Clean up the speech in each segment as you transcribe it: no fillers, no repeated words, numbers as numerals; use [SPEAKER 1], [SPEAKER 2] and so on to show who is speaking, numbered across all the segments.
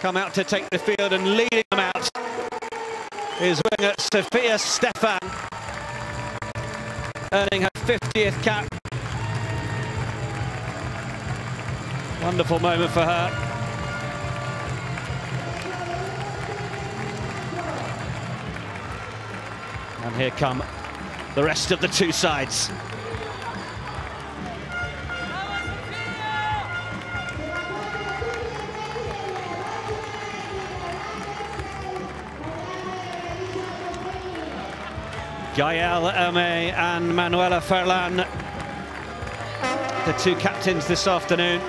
[SPEAKER 1] come out to take the field, and leading them out is winger Sophia Stefan, earning her 50th cap. Wonderful moment for her. And here come the rest of the two sides. Gael Hermé and Manuela Ferlan, the two captains this afternoon.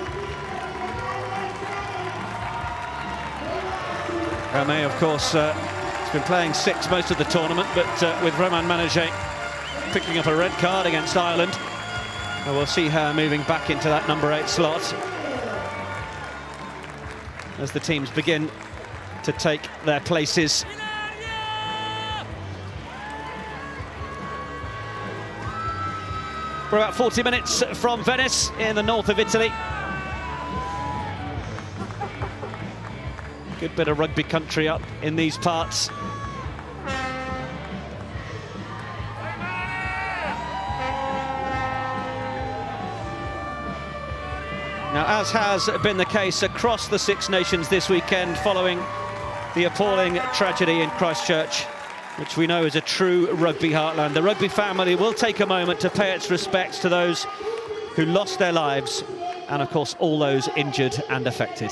[SPEAKER 1] Hermé, of course, has been playing six most of the tournament, but with Romain Manojet picking up a red card against Ireland, we'll see her moving back into that number 8 slot as the teams begin to take their places. We're about 40 minutes from Venice in the north of Italy. Good bit of rugby country up in these parts. Now, as has been the case across the Six Nations this weekend following the appalling tragedy in Christchurch, which we know is a true rugby heartland, the rugby family will take a moment to pay its respects to those who lost their lives and, of course, all those injured and affected.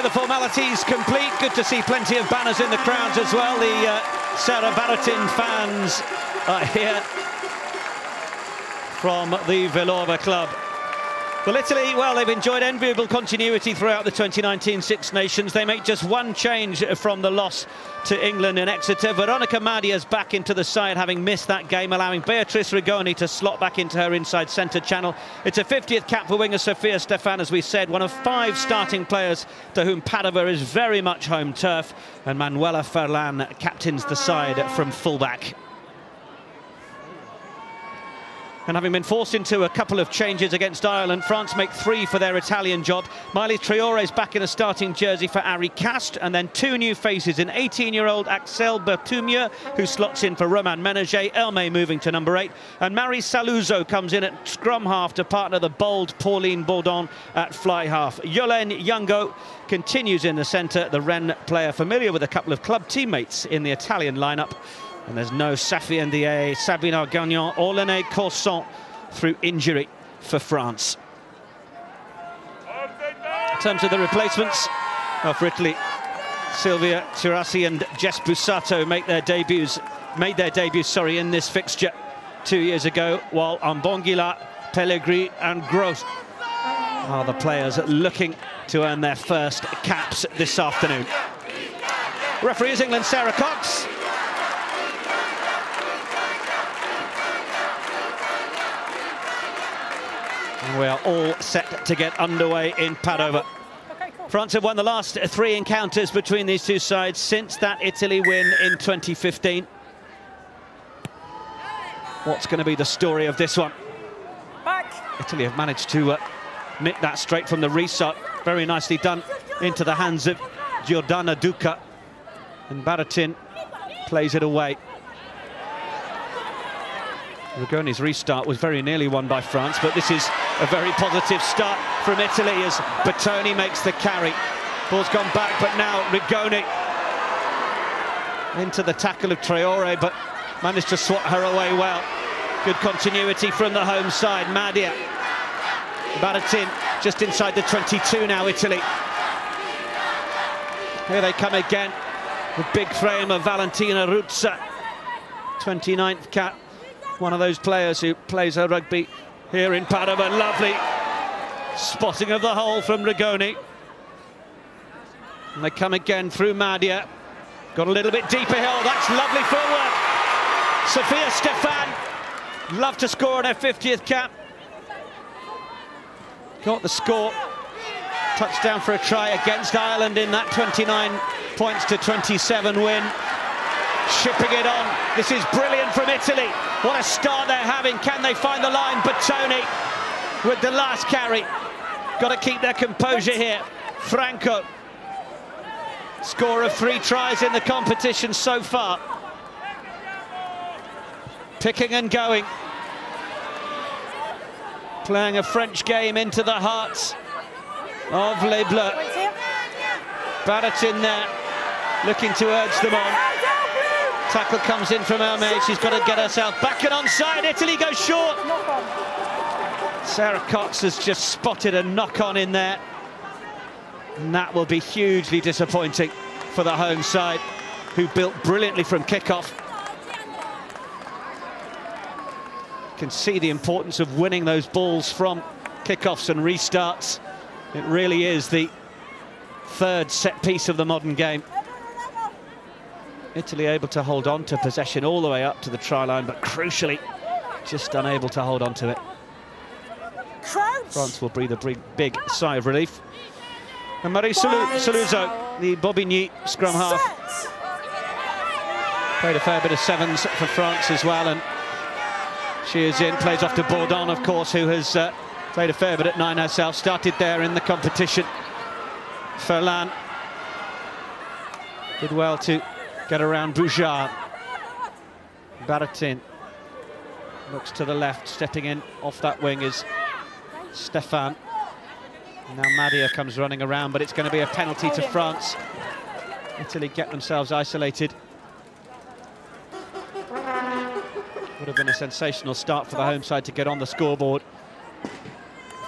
[SPEAKER 1] with the formalities complete. Good to see plenty of banners in the crowds as well. The Sarah Baratin fans are here from the Villova club. Well, Italy, well, they've enjoyed enviable continuity throughout the 2019 Six Nations. They make just one change from the loss to England in Exeter. Veronica Madia's back into the side, having missed that game, allowing Beatrice Rigoni to slot back into her inside centre channel. It's a 50th cap for winger Sofia Stefan, as we said, one of 5 starting players to whom Padova is very much home turf. And Manuela Ferlan captains the side from fullback. And having been forced into a couple of changes against Ireland, France make 3 for their Italian job. Miley Traore's back in a starting jersey for Ari Cast, and then 2 new faces, an 18-year-old Axel Bertumier, who slots in for Roman Menager, Elmay moving to number 8, and Marie Saluzzo comes in at scrum half to partner the bold Pauline Baudon at fly half. Yolène Youngo continues in the centre, the Rennes player familiar with a couple of club teammates in the Italian lineup. And there's no Safi Ndiaye, Sabina Gagnon or Lene Corson through injury for France. In terms of the replacements, well, for Italy, Silvia Tirasi and Jess Bussato made their debuts in this fixture 2 years ago, while Ambongila, Pellegrini and Gross are the players looking to earn their first caps this afternoon. Referee is England, Sarah Cox. And we are all set to get underway in Padova. France have won the last 3 encounters between these two sides since that Italy win in 2015. What's going to be the story of this one? Italy have managed to nick that straight from the restart. Very nicely done into the hands of Giordana Duca. And Baratin plays it away. Rigoni's restart was very nearly won by France, but this is a very positive start from Italy as Bertoni makes the carry. Ball's gone back, but now Rigoni into the tackle of Traore, but managed to swat her away well. Good continuity from the home side. Madia. Baratin just inside the 22 now, Italy. Here they come again. The big frame of Valentina Ruzza. 29th cap. One of those players who plays her rugby here in Padova. Lovely spotting of the hole from Rigoni. And they come again through Madia. Got a little bit deeper here. Oh, that's lovely footwork. Sofia Stefan, love to score on her 50th cap. Got the score. Touchdown for a try against Ireland in that 29 points to 27 win. Shipping it on. This is brilliant from Italy. What a start they're having. Can they find the line? Bertoni with the last carry. Got to keep their composure here. Franco. Score of 3 tries in the competition so far. Picking and going. Playing a French game into the hearts of Les Bleus. Baratin there, looking to urge them on. Tackle comes in from Elmay. She's got to get herself back and onside. Italy goes short. Sarah Cox has just spotted a knock-on in there. And that will be hugely disappointing for the home side, who built brilliantly from kickoff. You can see the importance of winning those balls from kickoffs and restarts. It really is the 3rd set piece of the modern game. Italy able to hold on to possession all the way up to the try line, but crucially, just unable to hold on to it. France will breathe a big sigh of relief. And Marie Saluzzo, the Bobigny scrum half, played a fair bit of 7s for France as well, and she is in, plays off to Baudon, of course, who has played a fair bit at 9 herself, started there in the competition. Ferlan did well to get around Boujard. Baratin looks to the left, stepping in off that wing is Stefan. Now Madia comes running around, but it's going to be a penalty to France. Italy get themselves isolated. Would have been a sensational start for the home side to get on the scoreboard.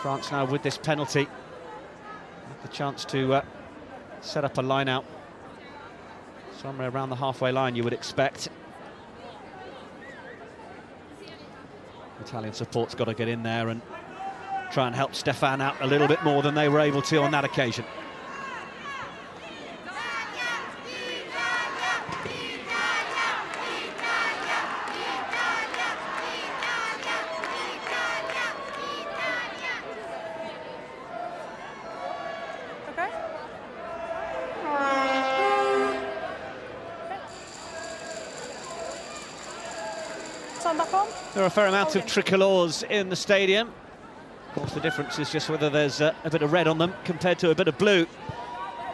[SPEAKER 1] France now with this penalty, the chance to set up a line out somewhere around the halfway line, you would expect. Italian support's got to get in there and try and help Stefan out a little bit more than they were able to on that occasion. There are a fair amount of tricolours in the stadium. Of course, the difference is just whether there's a bit of red on them compared to a bit of blue.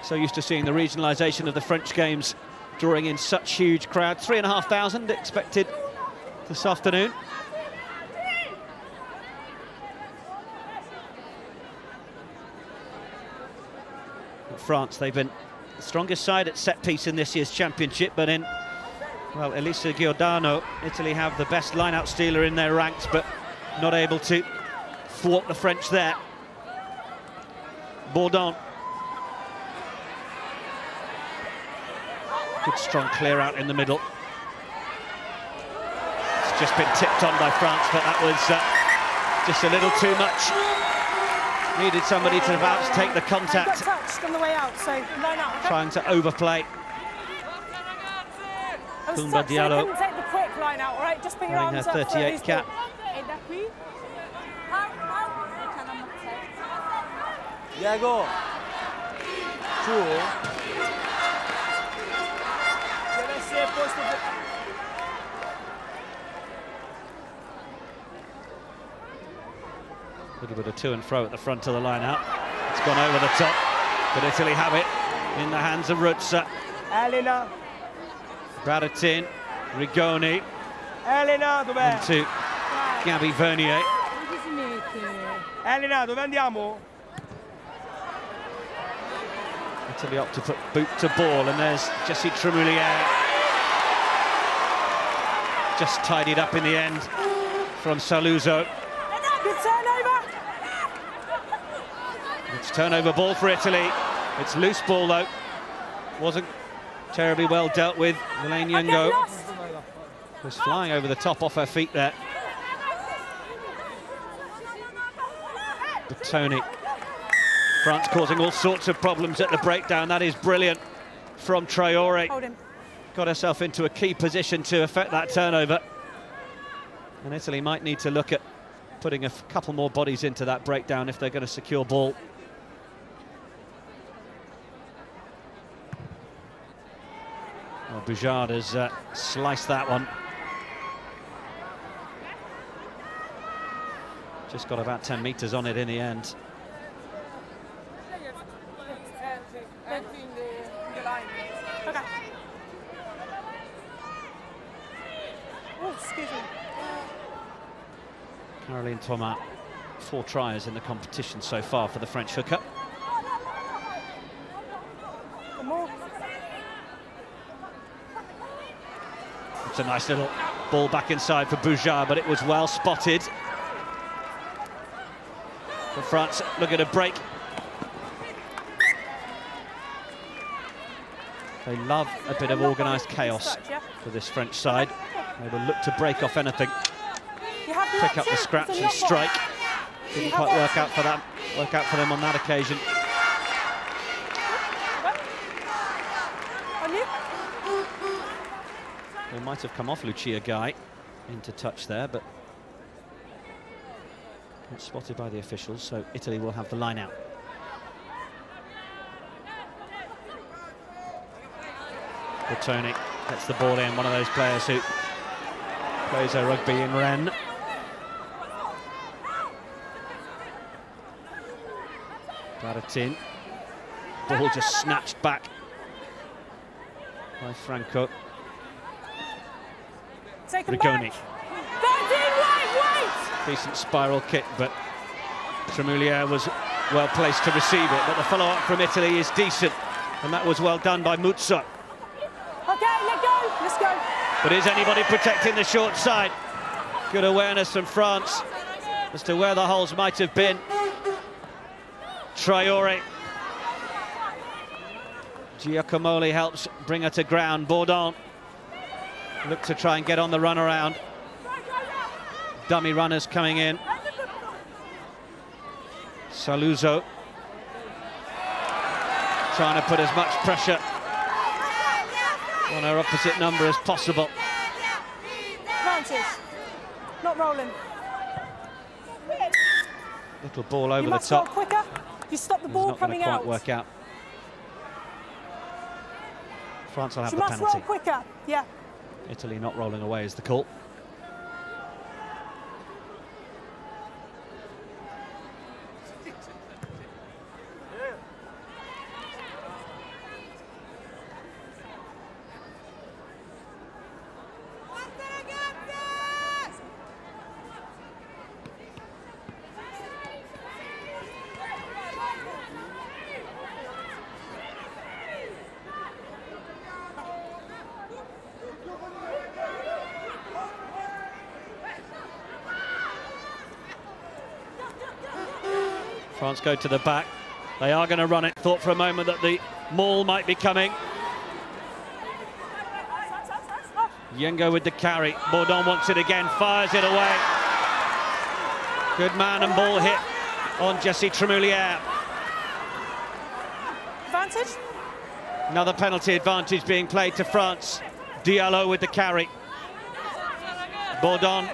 [SPEAKER 1] So used to seeing the regionalisation of the French games drawing in such huge crowds. 3,500 expected this afternoon. At France, they've been the strongest side at set-piece in this year's championship, but in, well, Elisa Giordano, Italy have the best line-out stealer in their ranks, but not able to thwart the French there. Bourdon. Good strong clear out in the middle. It's just been tipped on by France, but that was just a little too much. Needed somebody to perhaps take the contact.
[SPEAKER 2] Got touched on the way out, so line out. Okay?
[SPEAKER 1] Trying to overplay. Koumba Diallo.
[SPEAKER 2] Couldn't take the quick line out, all right? Just put your arms up.
[SPEAKER 1] 38 cap.
[SPEAKER 3] Diego.
[SPEAKER 1] A little bit of to and fro at the front of the line out. It's gone over the top, but Italy have it in the hands of Ruzza.
[SPEAKER 3] Elena.
[SPEAKER 1] Baratin, Rigoni.
[SPEAKER 3] Elena, dov'è?
[SPEAKER 1] Into Gabby Vernier.
[SPEAKER 3] Elena, dove andiamo?
[SPEAKER 1] Italy opt to put boot to ball, and there's Jessie Tremoulière. Just tidied up in the end from Saluzzo.
[SPEAKER 2] Good turnover.
[SPEAKER 1] It's turnover ball for Italy. It's loose ball though. Wasn't terribly well dealt with. Elaine Nyungo was flying over the top off her feet there. Bertoni. France causing all sorts of problems at the breakdown. That is brilliant from Traore.
[SPEAKER 2] Hold him.
[SPEAKER 1] Got herself into a key position to affect that turnover. And Italy might need to look at putting a couple more bodies into that breakdown if they're going to secure ball. Well, Boujard has sliced that one. Just got about 10 metres on it in the end.
[SPEAKER 2] Okay. Oh, excuse me.
[SPEAKER 1] Caroline Thomas, 4 tries in the competition so far for the French hooker. It's a nice little ball back inside for Boujard, but it was well spotted. But France looking to break. They love a bit of organised chaos for this French side. They will look to break off anything, pick up the scraps and strike. Didn't quite work out for them on that occasion. They might have come off Lucia Guy into touch there, but not spotted by the officials, so Italy will have the line out. Bertoni gets the ball in, one of those players who plays her rugby in Rennes. Baratin. Ball just snatched back by Franco. Rigoni. Decent spiral kick, but Tremoulière was well placed to receive it, but the follow-up from Italy is decent, and that was well done by Muzzo.
[SPEAKER 2] Okay, let's go.
[SPEAKER 1] But is anybody protecting the short side? Good awareness from France as to where the holes might have been. Traore. Giacomoli helps bring her to ground. Bourdon look to try and get on the run around. Dummy runners coming in. Saluzzo trying to put as much pressure on her opposite number as possible.
[SPEAKER 2] Francis, not rolling.
[SPEAKER 1] Little ball over
[SPEAKER 2] You
[SPEAKER 1] the
[SPEAKER 2] must
[SPEAKER 1] top.
[SPEAKER 2] roll quicker. You stop the ball
[SPEAKER 1] It's not
[SPEAKER 2] coming
[SPEAKER 1] going to
[SPEAKER 2] out.
[SPEAKER 1] quite work out. France will have
[SPEAKER 2] She
[SPEAKER 1] the
[SPEAKER 2] must
[SPEAKER 1] penalty.
[SPEAKER 2] roll quicker. Yeah.
[SPEAKER 1] Italy not rolling away is the call. France go to the back. They are going to run it. Thought for a moment that the maul might be coming. Yengo with the carry. Bourdon wants it again, fires it away. Good man and ball hit on Jessie Tremoulière.
[SPEAKER 2] Advantage.
[SPEAKER 1] Another penalty advantage being played to France. Diallo with the carry. Bourdon.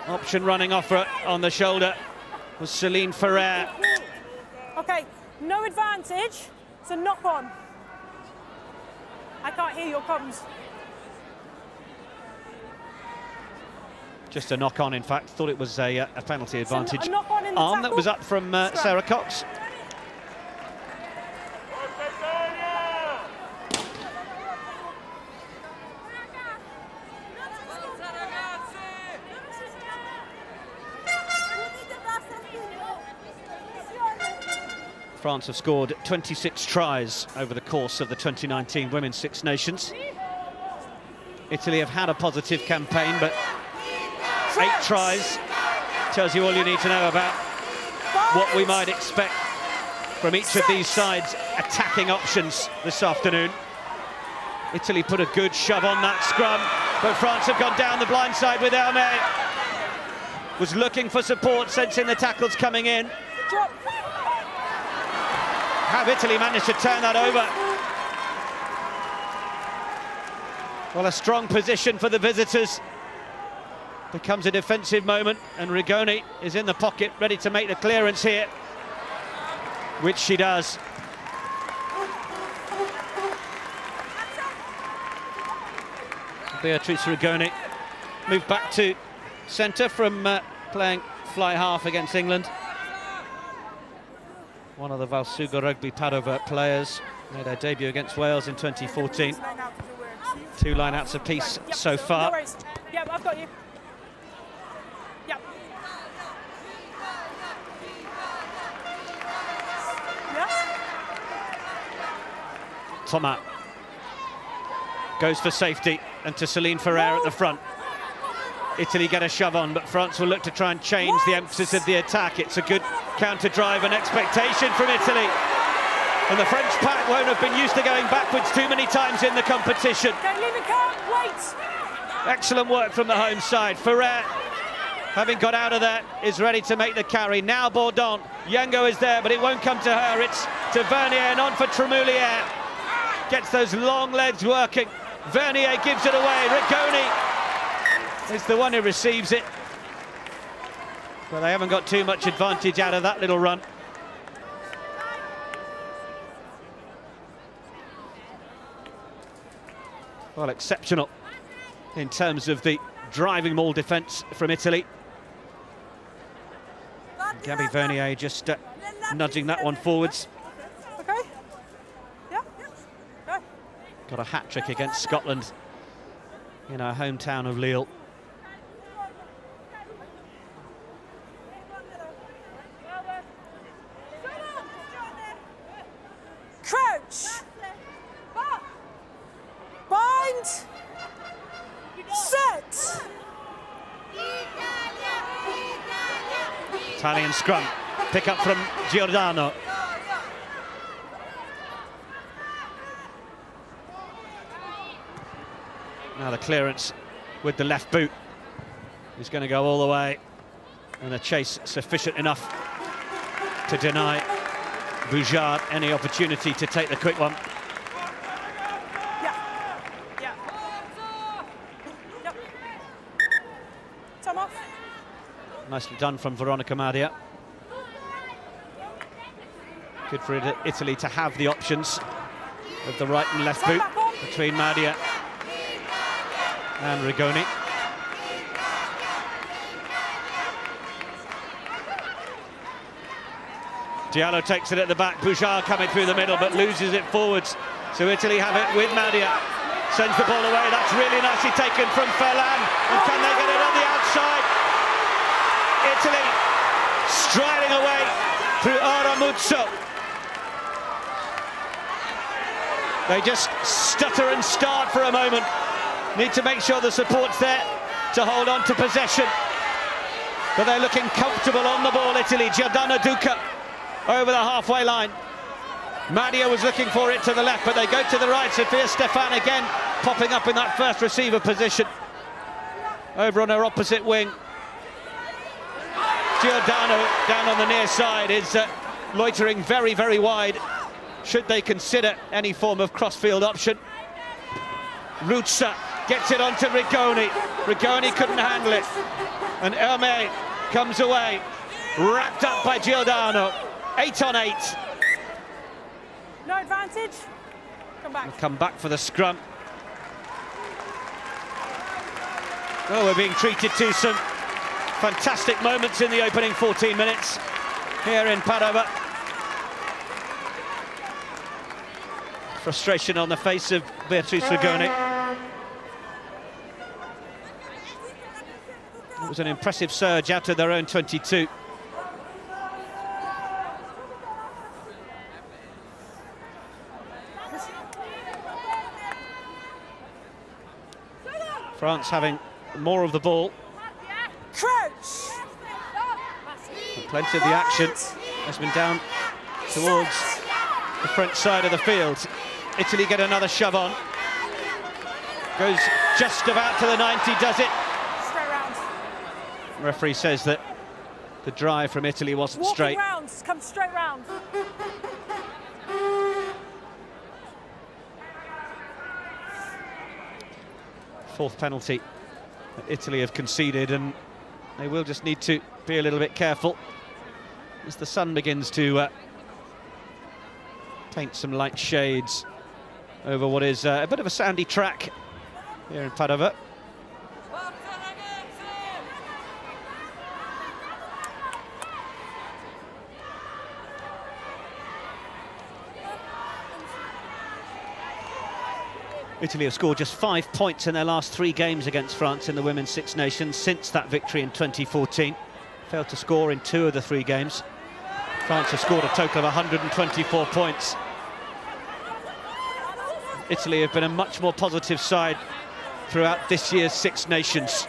[SPEAKER 1] Option running off her on the shoulder was Céline Ferrer.
[SPEAKER 2] Okay, no advantage, so knock on. I can't hear your comms.
[SPEAKER 1] Just a knock on, in fact. Thought it was a penalty advantage.
[SPEAKER 2] So a knock on in the
[SPEAKER 1] arm that
[SPEAKER 2] tackle?
[SPEAKER 1] was up from Sarah Cox. France have scored 26 tries over the course of the 2019 Women's Six Nations. Italy have had a positive campaign, but 8 tries tells you all you need to know about what we might expect from each of these sides' attacking options this afternoon. Italy put a good shove on that scrum, but France have gone down the blind side with Hermé. Was looking for support, sensing the tackles coming in.
[SPEAKER 2] Drop.
[SPEAKER 1] Have Italy managed to turn that over? Well, a strong position for the visitors. Becomes a defensive moment, and Rigoni is in the pocket, ready to make the clearance here, which she does. Beatrice Rigoni moved back to centre from playing fly half against England. One of the Valsuga Rugby Padova players, made her debut against Wales in 2014. 2 line-outs apiece so far.
[SPEAKER 2] No worries. Yep, I've got you. Yep. Yeah.
[SPEAKER 1] Thomas goes for safety, and to Céline Ferrer at the front. Italy get a shove on, but France will look to try and change the emphasis of the attack. It's a good counter-drive and expectation from Italy. And the French pack won't have been used to going backwards too many times in the competition.
[SPEAKER 2] Okay, leave it calm, wait.
[SPEAKER 1] Excellent work from the home side. Ferrer, having got out of that, is ready to make the carry. Now Bourdon. Yengo is there, but it won't come to her. It's to Vernier and on for Tremoulière. Gets those long legs working. Vernier gives it away. Rigoni is the one who receives it. But they haven't got too much advantage out of that little run. Well, exceptional in terms of the driving maul defence from Italy. Gabby Vernier just nudging that one forwards.
[SPEAKER 2] Okay. Yeah. Go.
[SPEAKER 1] Got a hat-trick against Scotland in our hometown of Lille.
[SPEAKER 2] Crouch. Bind. Set.
[SPEAKER 1] Italian scrum. Pick up from Giordano. Now the clearance with the left boot is going to go all the way, and a chase sufficient enough to deny Bouchard any opportunity to take the quick one.
[SPEAKER 2] Time off.
[SPEAKER 1] Nicely done from Veronica Madia. Good for Italy to have the options of the right and left boot between Madia and Rigoni. Diallo takes it at the back, Bouchard coming through the middle but loses it forwards. So Italy have it with Madia. Sends the ball away, that's really nicely taken from Ferland. And can they get it on the outside? Italy striding away through Aramuzzo. They just stutter and start for a moment. Need to make sure the support's there to hold on to possession. But they're looking comfortable on the ball, Italy. Giordano Duca over the halfway line. Madia was looking for it to the left, but they go to the right. Sofia Stefan again popping up in that first receiver position. Over on her opposite wing. Giordano down on the near side is loitering very, very wide. Should they consider any form of crossfield option. Ruzza gets it onto Rigoni. Rigoni couldn't handle it. And Hermé comes away, wrapped up by Giordano. 8 on 8.
[SPEAKER 2] No advantage. Come back.
[SPEAKER 1] We'll come back for the scrum. Well, we're being treated to some fantastic moments in the opening 14 minutes here in Padova. Frustration on the face of Beatrice Rigoni. It was an impressive surge out of their own 22. France having more of the ball.
[SPEAKER 2] Crouch.
[SPEAKER 1] Plenty of the action has been down towards the French side of the field. Italy get another shove on. Goes just about to the 90, does it?
[SPEAKER 2] Straight round.
[SPEAKER 1] The referee says that the drive from Italy wasn't
[SPEAKER 2] Walking
[SPEAKER 1] straight.
[SPEAKER 2] rounds, come straight round.
[SPEAKER 1] Fourth penalty that Italy have conceded, and they will just need to be a little bit careful as the sun begins to paint some light shades over what is a bit of a sandy track here in Padova. Italy have scored just 5 points in their last 3 games against France in the Women's Six Nations since that victory in 2014. Failed to score in 2 of the 3 games. France have scored a total of 124 points. Italy have been a much more positive side throughout this year's Six Nations.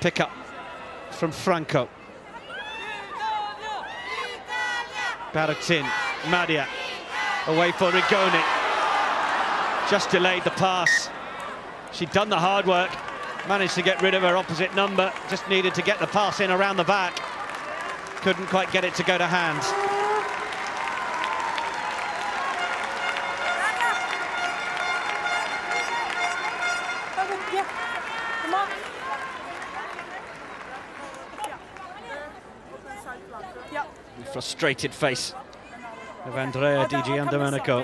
[SPEAKER 1] Pick up from Franco. Barotin, Madia. Away for Rigoni. Just delayed the pass. She'd done the hard work, managed to get rid of her opposite number, just needed to get the pass in around the back. Couldn't quite get it to go to hand. The frustrated face of Andrea Di Giandomenico.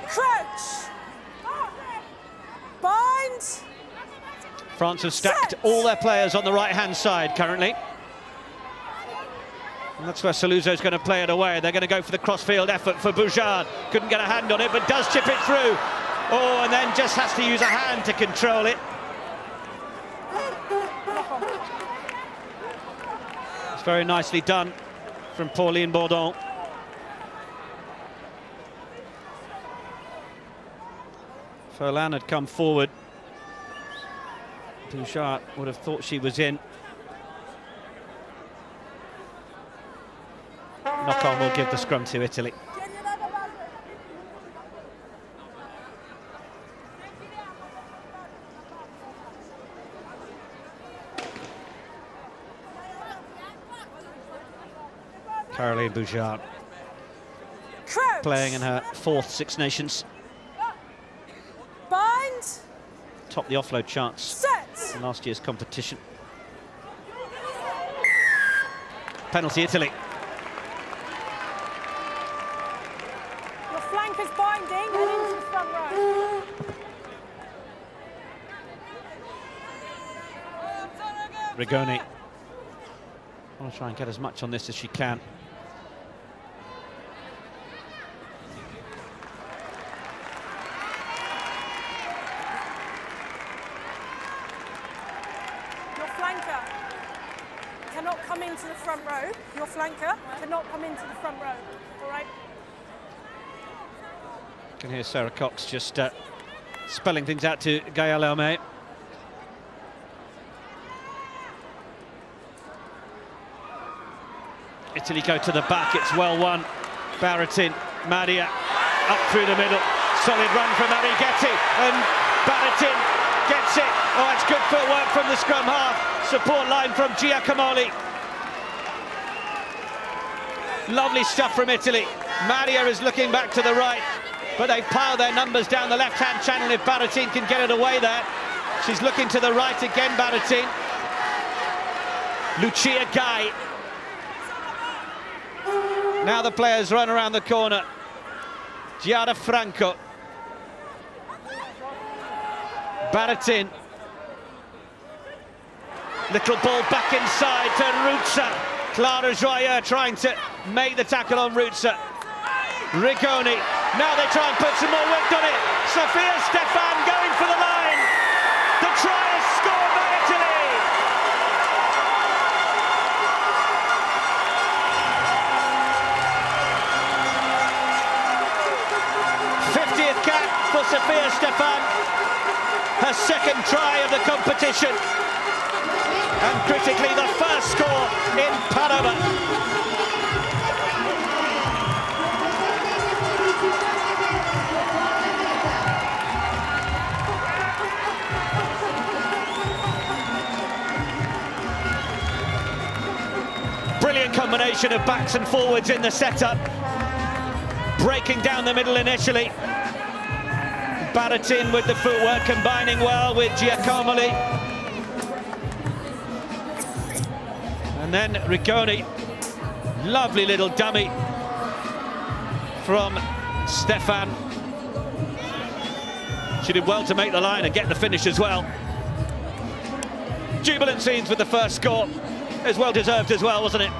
[SPEAKER 2] Crouch. Bind.
[SPEAKER 1] France have stacked all their players on the right-hand side currently. And that's where Saluzzo's going to play it away. They're going to go for the cross-field effort for Bouchard. Couldn't get a hand on it, but does chip it through. Oh, and then just has to use a hand to control it. It's very nicely done from Pauline Bourdon. Furlan had come forward. Bouchard would have thought she was in. Knock-on will give the scrum to Italy. Caroline Bouchard playing in her 4th Six Nations.
[SPEAKER 2] Bind.
[SPEAKER 1] Topped the offload charts
[SPEAKER 2] Set.
[SPEAKER 1] in last year's competition. Penalty Italy.
[SPEAKER 2] Your flanker's binding and into the front row.
[SPEAKER 1] Rigoni. Want to try and get as much on this as she can.
[SPEAKER 2] Your flanker cannot come into the front row. Your flanker cannot come into the front row. All right?
[SPEAKER 1] You can hear Sarah Cox just spelling things out to Gaëlle Hermé. Italy go to the back, it's well won. Baratin, Madia, up through the middle. Solid run from Arrighetti, and Baratin gets it. Oh, it's good footwork from the scrum half. Support line from Giacomelli. Lovely stuff from Italy. Madia is looking back to the right, but they pile their numbers down the left-hand channel if Baratin can get it away there. She's looking to the right again, Baratin. Lucia Gai. Now the players run around the corner. Giada Franco. Baratin. Little ball back inside to Ruzza. Clara Joyeux trying to make the tackle on Ruzza. Rigoni. Now they try and put some more width on it. Sofia Stefan going for the line. The try is scored by Italy. 50th cap for Sofia Stefan, her 2nd try of the competition, and critically the first score in Panama. Brilliant combination of backs and forwards in the setup. Breaking down the middle initially. Baratin with the footwork, combining well with Giacomelli. And then Rigoni. Lovely little dummy from Stefan. She did well to make the line and get the finish as well. Jubilant scenes with the first score. It was well deserved as well, wasn't it?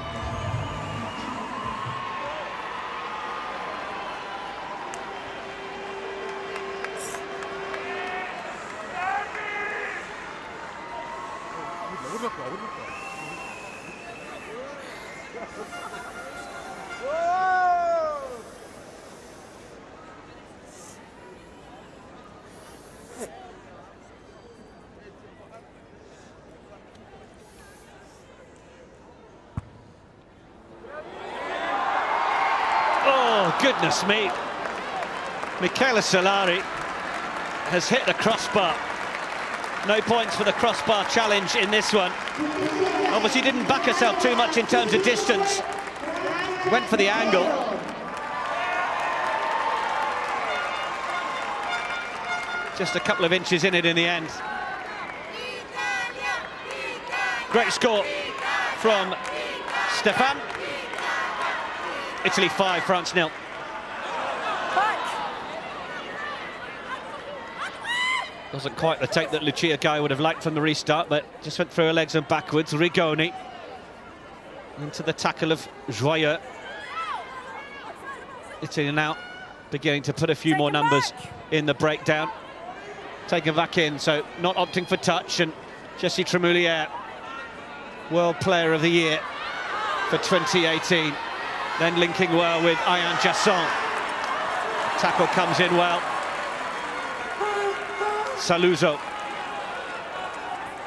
[SPEAKER 1] Goodness me. Michaela Solari has hit the crossbar. No points for the crossbar challenge in this one. Obviously didn't back herself too much in terms of distance. Went for the angle. Just a couple of inches in it in the end. Great score from Stefan. Italy 5, France 0. Wasn't quite the take that Lucia Gai would have liked from the restart, but just went through her legs and backwards. Rigoni into the tackle of Joyeux. Italy now beginning to put a few more numbers in the breakdown. Taken back in, so not opting for touch. And Jessie Tremoulière, World Player of the Year for 2018. Then linking well with Ayaan Jason. Tackle comes in well. Saluzzo.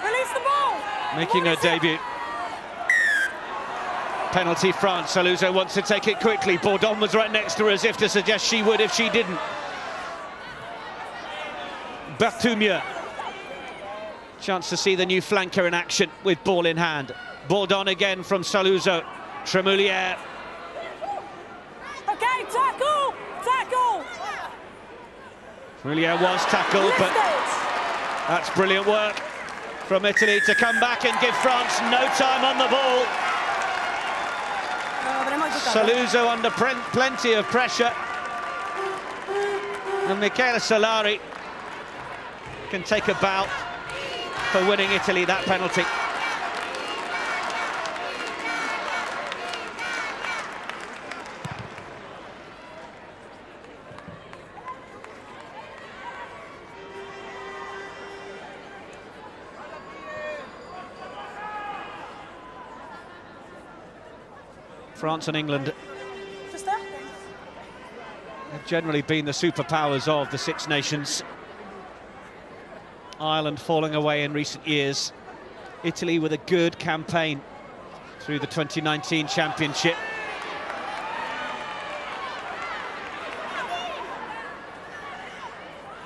[SPEAKER 2] Release the ball.
[SPEAKER 1] Making her debut. Penalty France. Saluzzo wants to take it quickly. Bourdon was right next to her as if to suggest she would if she didn't. Berthoumieux. Chance to see the new flanker in action with ball in hand. Bourdon again from Saluzzo. Tremoulière.
[SPEAKER 2] Okay, tackle! Tackle!
[SPEAKER 1] Tremoulière was tackled, but that's brilliant work from Italy to come back and give France no time on the ball. Saluzzo under plenty of pressure. And Michele Solari can take a bow for winning Italy that penalty. France and England have generally been the superpowers of the Six Nations. Ireland falling away in recent years. Italy with a good campaign through the 2019 championship.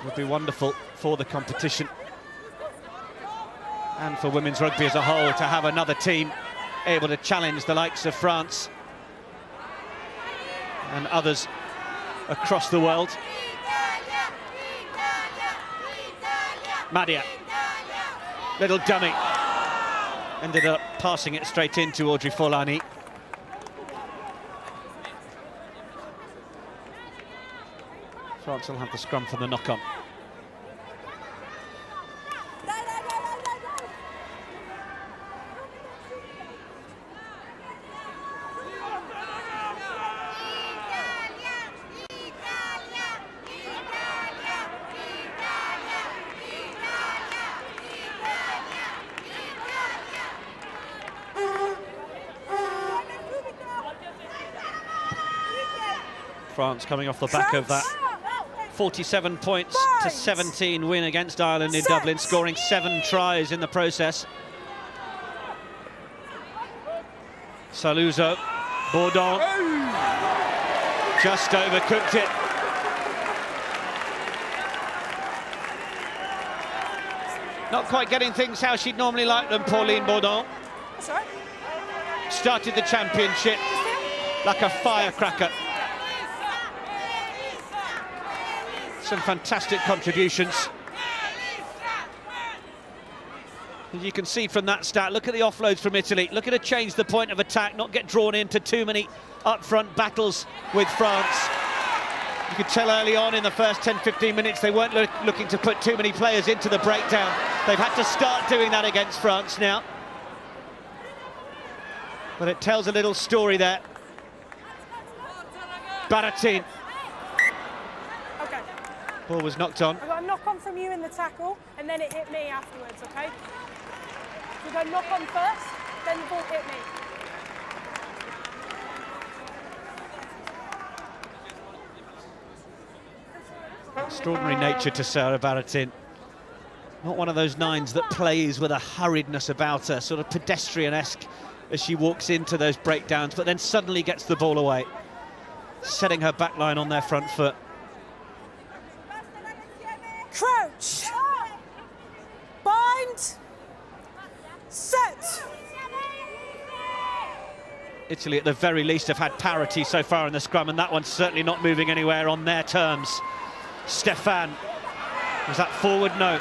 [SPEAKER 1] It would be wonderful for the competition and for women's rugby as a whole to have another team able to challenge the likes of France and others across the world. Madia, little dummy, ended up passing it straight into Audrey Forlani. France will have the scrum from the knock-on. France coming off the back of that 47 points to 17 win against Ireland in Dublin, scoring 7 tries in the process. Saluzzo, Bourdon, just overcooked it. Not quite getting things how she'd normally like them, Pauline Bourdon. Started the championship like a firecracker. Some fantastic contributions. As you can see from that stat, look at the offloads from Italy. Look at her change the point of attack, not get drawn into too many up-front battles with France. You could tell early on in the first 10-15 minutes they weren't looking to put too many players into the breakdown. They've had to start doing that against France now. But it tells a little story there. Baratin. Ball was knocked on.
[SPEAKER 2] I got a knock on from you in the tackle, and then it hit me afterwards, okay? We go knock on first, then the ball hit me.
[SPEAKER 1] Extraordinary nature to Sarah Baratin. Not one of those nines that plays with a hurriedness about her, sort of pedestrian-esque as she walks into those breakdowns, but then suddenly gets the ball away, setting her back line on their front foot.
[SPEAKER 2] Crouch, bind, set.
[SPEAKER 1] Italy at the very least have had parity so far in the scrum, and that one's certainly not moving anywhere on their terms. Stefan, was that forward? No.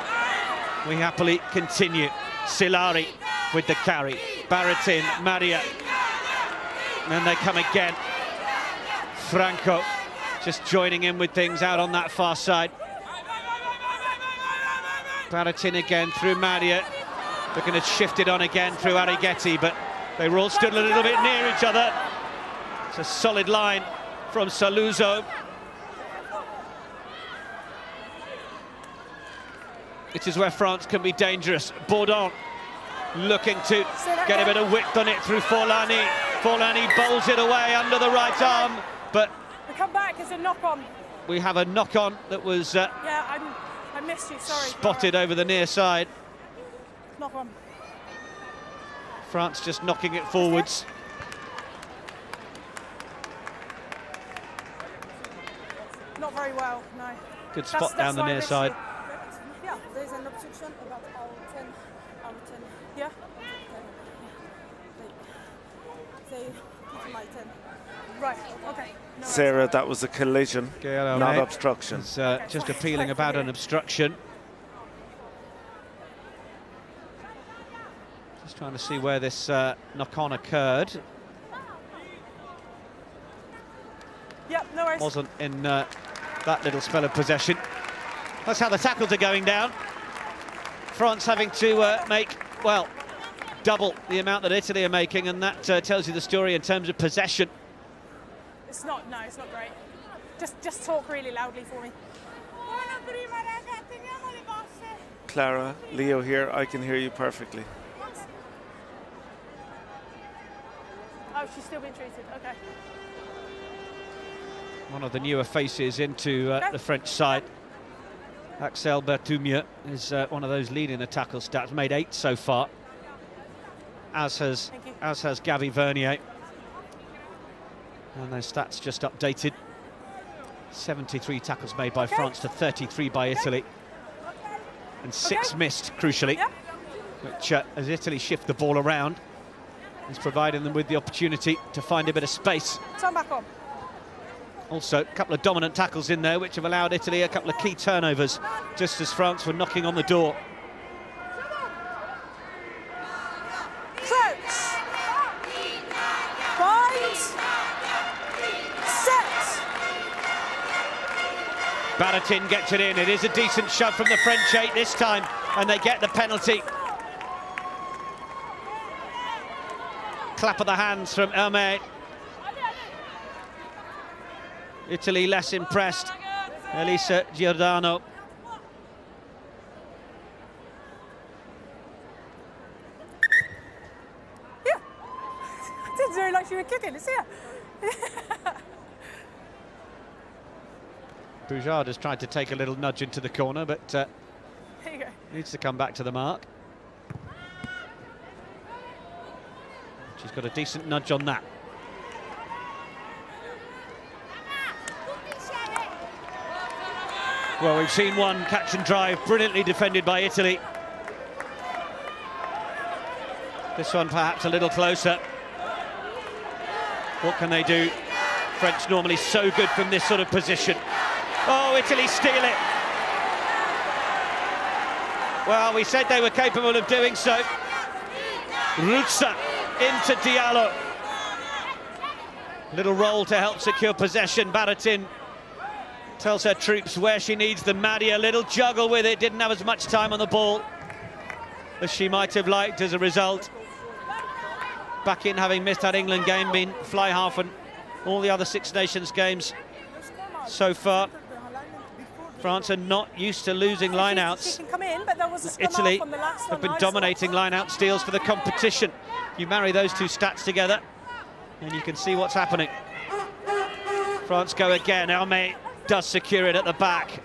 [SPEAKER 1] We happily continue. Silari with the carry. Baratin, Madia. And then they come again. Franco just joining in with things out on that far side. Baratin again through Madia. They're going to shift it on again through Arrighetti, but they were all stood a little bit near each other. It's a solid line from Saluzzo. It is where France can be dangerous. Bourdon looking to get a bit of width on it through Forlani. Forlani bowls it away under the right arm, but
[SPEAKER 2] we come back as a knock-on.
[SPEAKER 1] We have a knock-on that was
[SPEAKER 2] yeah, I missed you, sorry.
[SPEAKER 1] Spotted over the near side.
[SPEAKER 2] Knock on.
[SPEAKER 1] France just knocking it forwards.
[SPEAKER 2] Not very well, no.
[SPEAKER 1] Good spot down the near side.
[SPEAKER 2] Yeah, there's an obstruction about our 10, our 10. Yeah? They hit my 10. Right, okay. No
[SPEAKER 4] Sarah,
[SPEAKER 2] worries.
[SPEAKER 4] that was a collision,
[SPEAKER 1] Gaël
[SPEAKER 4] not
[SPEAKER 1] Hermé
[SPEAKER 4] obstruction.
[SPEAKER 1] is just appealing about an obstruction. Just trying to see where this knock-on occurred.
[SPEAKER 2] Yeah, no worries.
[SPEAKER 1] Wasn't in that little spell of possession. That's how the tackles are going down. France having to make, well, double the amount that Italy are making, and that tells you the story in terms of possession.
[SPEAKER 2] It's not great. Just talk really loudly for me.
[SPEAKER 4] Clara, Leo here, I can hear you perfectly.
[SPEAKER 2] Oh, she's still being treated, okay.
[SPEAKER 1] One of the newer faces into the French side. Axel Berthoumieux is one of those leading the tackle stats, made 8 so far, as has Gaby Vernier. And those stats just updated. 73 tackles made by France to 33 by Italy. And 6 missed, crucially, which, as Italy shift the ball around, is providing them with the opportunity to find a bit of space.
[SPEAKER 2] Turn back on.
[SPEAKER 1] Also, a couple of dominant tackles in there, which have allowed Italy a couple of key turnovers, just as France were knocking on the door.
[SPEAKER 2] Crouch. Bind. Set.
[SPEAKER 1] Baratin gets it in. It is a decent shove from the French 8 this time, and they get the penalty. Clap of the hands from Hermé. Italy less impressed. Elisa Giordano.
[SPEAKER 2] Yeah. I didn't do it like she was kicking. It's here.
[SPEAKER 1] Boujard has tried to take a little nudge into the corner, but
[SPEAKER 2] There you go.
[SPEAKER 1] needs to come back to the mark. She's got a decent nudge on that. Well, we've seen one catch and drive, brilliantly defended by Italy. This one perhaps a little closer. What can they do? French normally so good from this sort of position. Oh, Italy steal it. Well, we said they were capable of doing so. Rutsa into Diallo. Little roll to help secure possession. Baratin tells her troops where she needs them. Maddie, a little juggle with it, didn't have as much time on the ball as she might have liked as a result. Back in, having missed that England game, been fly half and all the other Six Nations games so far. France are not used to losing lineouts.
[SPEAKER 2] She can come in, but there was a scrum
[SPEAKER 1] Italy
[SPEAKER 2] off on the last
[SPEAKER 1] have
[SPEAKER 2] one.
[SPEAKER 1] been dominating lineout steals for the competition. You marry those two stats together and you can see what's happening. France go again. Hermé does secure it at the back.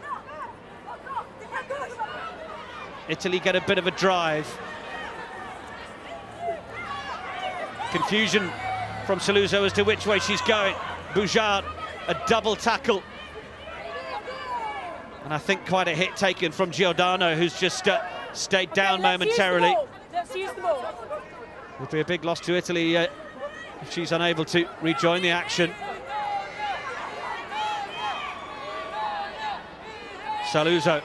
[SPEAKER 1] Italy get a bit of a drive. Confusion from Saluzzo as to which way she's going. Boujard, a double tackle. And I think quite a hit taken from Giordano, who's just stayed down momentarily.
[SPEAKER 2] Let's use the ball.
[SPEAKER 1] Would be a big loss to Italy if she's unable to rejoin the action. Saluzzo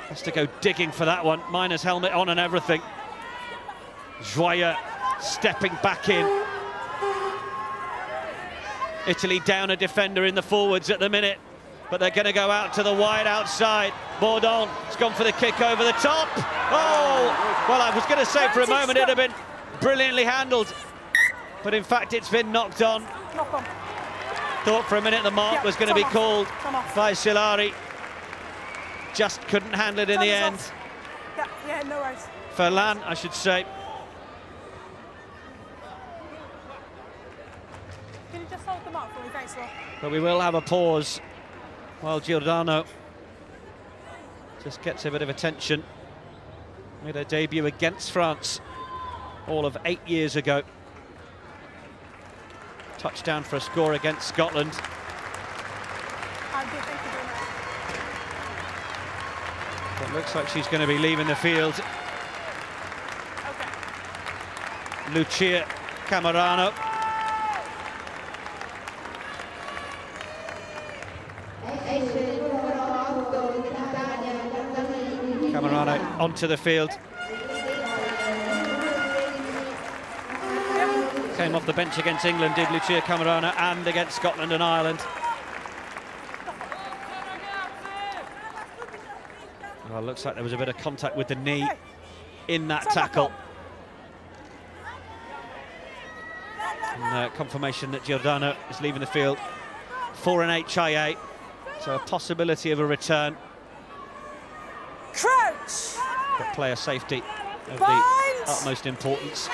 [SPEAKER 1] has to go digging for that one, minus helmet on and everything. Joyeux stepping back in. Italy down a defender in the forwards at the minute, but they're going to go out to the wide outside. Bourdon has gone for the kick over the top. Oh, well, I was going to say for a moment it'd have been brilliantly handled, but in fact it's been knocked on.
[SPEAKER 2] Knock on.
[SPEAKER 1] Thought for a minute the mark was going to be called by Silari. Just couldn't handle it in the end.
[SPEAKER 2] Yeah, no worries.
[SPEAKER 1] Ferland, I should say.
[SPEAKER 2] Can you just hold them up for me? Thanks, Rob.
[SPEAKER 1] But we will have a pause while Giordano just gets a bit of attention. Made her debut against France all of 8 years ago. Touchdown for a score against Scotland. It looks like she's going to be leaving the field. Okay. Lucia Camerano. Camerano onto the field. Came off the bench against England, did Lucia Camerano, and against Scotland and Ireland. Well, looks like there was a bit of contact with the knee in that tackle. And confirmation that Giordano is leaving the field for an HIA, so a possibility of a return.
[SPEAKER 2] Crouch!
[SPEAKER 1] But player safety of the utmost importance.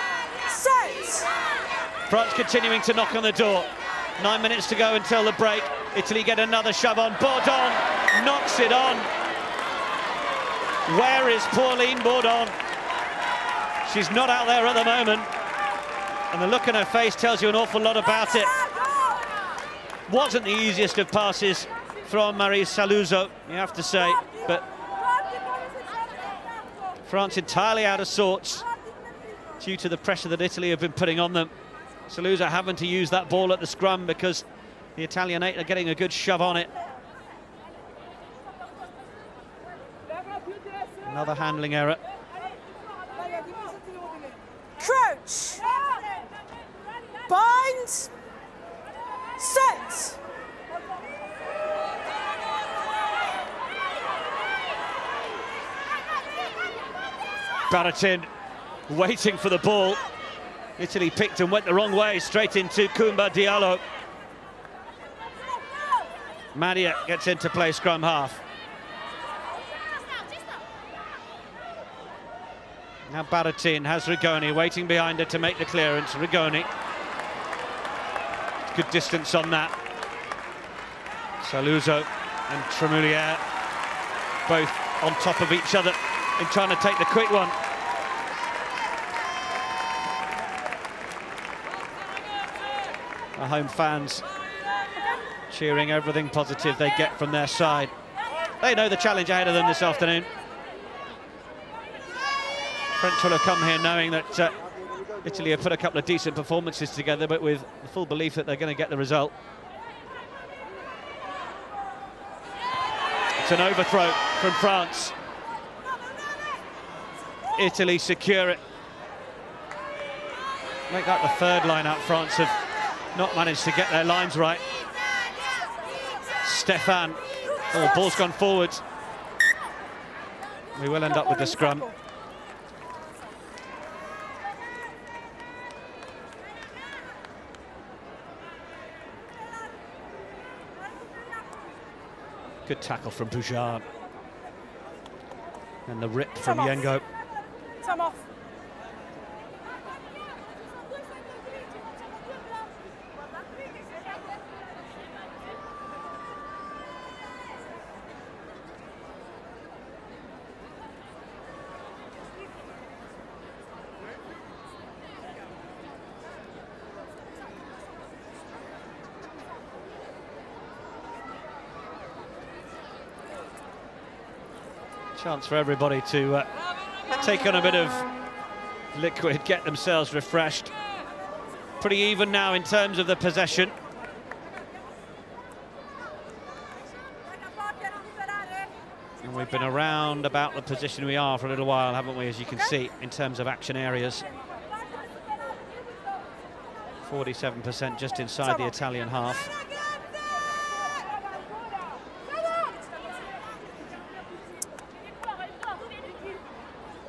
[SPEAKER 2] Set!
[SPEAKER 1] France continuing to knock on the door. 9 minutes to go until the break. Italy get another shove on. Bourdon knocks it on. Where is Pauline Bourdon? She's not out there at the moment. And the look on her face tells you an awful lot about it. Wasn't the easiest of passes from Maryse Saluzzo, you have to say, but France entirely out of sorts due to the pressure that Italy have been putting on them. Saluzzo having to use that ball at the scrum because the Italian 8 are getting a good shove on it. Another handling error.
[SPEAKER 2] Crouch! Bind! Set!
[SPEAKER 1] Baratin waiting for the ball. Italy picked and went the wrong way, straight into Koumba Diallo. Madia gets into play scrum half. Now Baratin has Rigoni waiting behind her to make the clearance. Rigoni. Good distance on that. Saluzzo and Tremoulière both on top of each other in trying to take the quick one. Our home fans cheering everything positive they get from their side. They know the challenge ahead of them this afternoon. French will have come here knowing that Italy have put a couple of decent performances together, but with the full belief that they're going to get the result. It's an overthrow from France. Italy secure it. Make that the third line out. France have not managed to get their lines right. Stefan, oh, ball's gone forwards. We will end up with the scrum. Good tackle from Bouchard. And the rip from Yengo.
[SPEAKER 2] Time off.
[SPEAKER 1] Chance for everybody to take on a bit of liquid, get themselves refreshed. Pretty even now in terms of the possession. And we've been around about the position we are for a little while, haven't we, as you can see, in terms of action areas. 47% just inside the Italian half.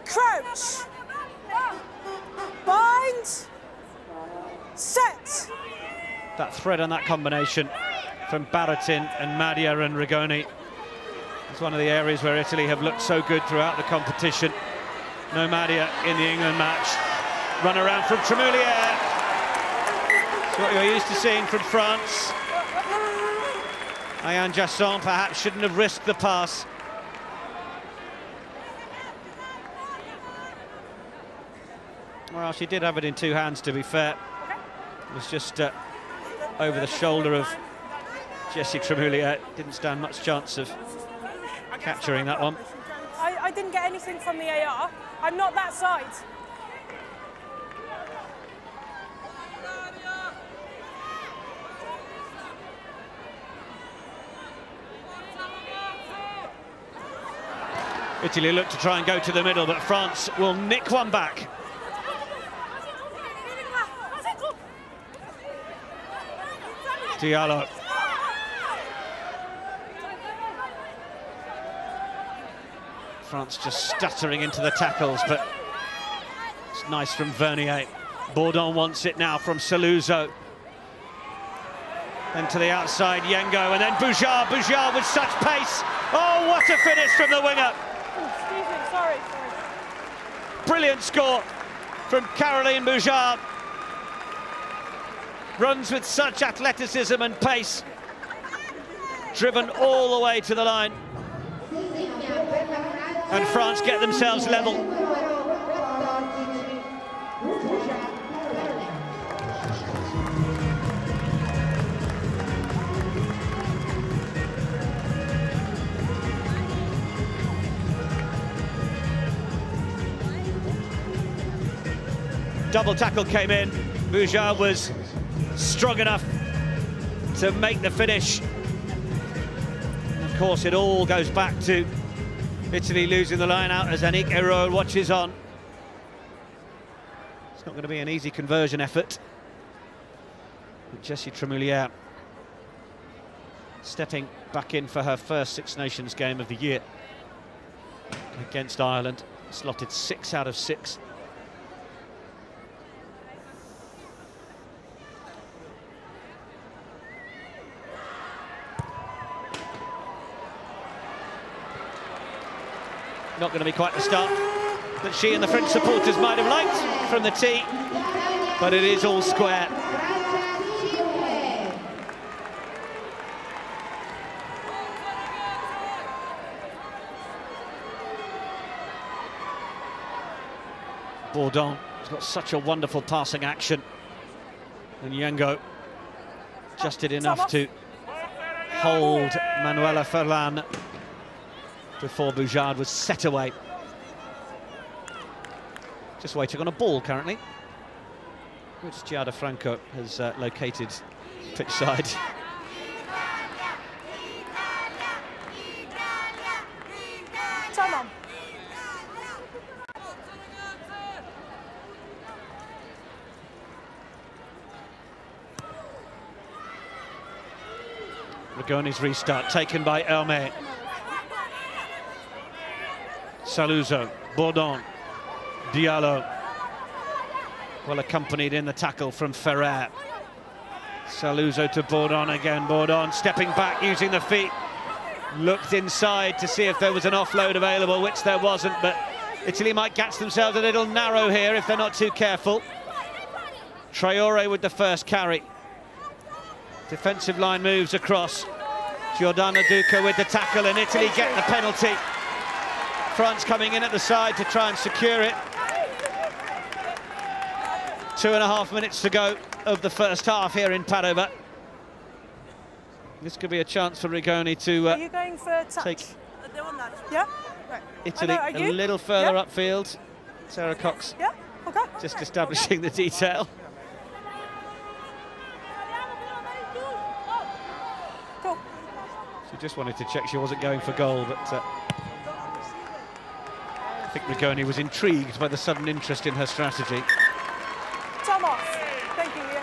[SPEAKER 2] Crouch. Bind. Set.
[SPEAKER 1] That thread on that combination from Baratin and Madia and Rigoni. It's one of the areas where Italy have looked so good throughout the competition. No Madia in the England match. Run around from Tremoulière. It's what you're used to seeing from France. Ayaan Jassong perhaps shouldn't have risked the pass. Well, she did have it in two hands, to be fair. It was just over the shoulder of Jessie Tremoulière. Didn't stand much chance of capturing that one.
[SPEAKER 2] I didn't get anything from the AR. I'm not that side.
[SPEAKER 1] Italy look to try and go to the middle, but France will nick one back. Diallo. France just stuttering into the tackles, but it's nice from Vernier. Bourdon wants it now from Saluzzo. Then to the outside, Yengo, and then Boujard. Boujard with such pace. Oh, what a finish from the winger.
[SPEAKER 2] Excuse me, sorry.
[SPEAKER 1] Brilliant score from Caroline Boujard. Runs with such athleticism and pace. Driven all the way to the line. And France get themselves level. Double tackle came in. Boujard was strong enough to make the finish. Of course, it all goes back to Italy losing the line out as Annick Hérault watches on. It's not going to be an easy conversion effort. But Jessie Tremoulière stepping back in for her first Six Nations game of the year against Ireland. Slotted 6 out of 6. Not going to be quite the start that she and the French supporters might have liked from the tee, but it is all square. Bourdon has got such a wonderful passing action, and Yengo just did enough to hold Manuela Ferlan before Boujard was set away. Just waiting on a ball currently, which Giada Franco has located pitch side.
[SPEAKER 2] Come on.
[SPEAKER 1] Rigoni's restart taken by Hermé. Saluzzo, Bourdon, Diallo, well accompanied in the tackle from Ferrer. Saluzzo to Bourdon again. Bourdon stepping back using the feet. Looked inside to see if there was an offload available, which there wasn't, but Italy might catch themselves a little narrow here if they're not too careful. Traoré with the first carry. Defensive line moves across. Giordana Duca with the tackle, and Italy get the penalty. France coming in at the side to try and secure it. 2.5 minutes to go of the first half here in Padova. This could be a chance for Rigoni to
[SPEAKER 2] Are you going for touch?
[SPEAKER 1] take
[SPEAKER 2] Yeah? Right.
[SPEAKER 1] Italy a little further upfield. Sarah Cox
[SPEAKER 2] Yeah? Okay.
[SPEAKER 1] just establishing the detail.
[SPEAKER 2] Cool.
[SPEAKER 1] She just wanted to check she wasn't going for goal, but I think Rigoni was intrigued by the sudden interest in her strategy.
[SPEAKER 2] Tom off. Thank you, Leah.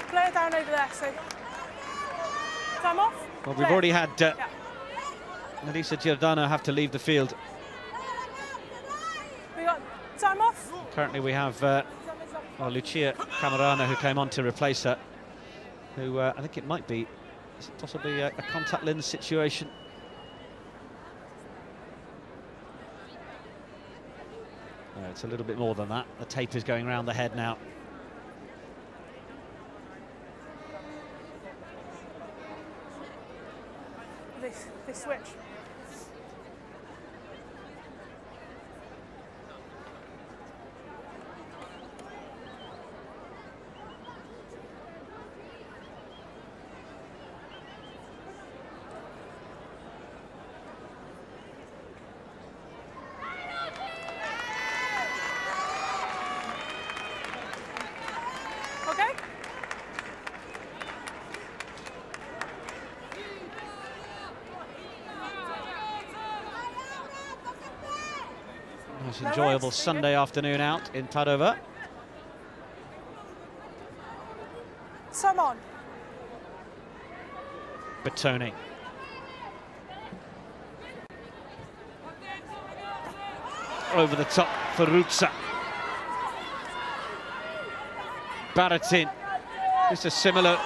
[SPEAKER 2] Play it down over there, so. Tom off.
[SPEAKER 1] Well, we've already had Elisa Giordano have to leave the field.
[SPEAKER 2] We got time off.
[SPEAKER 1] Currently we have Lucia Camerano, who came on to replace her, who I think it might be possibly a contact lens situation. It's a little bit more than that. The tape is going around the head now.
[SPEAKER 2] They switch.
[SPEAKER 1] Nice enjoyable Sunday afternoon out in Padova.
[SPEAKER 2] Salmon.
[SPEAKER 1] Bertoni. Over the top for Ruzza. Baratin. Just a similar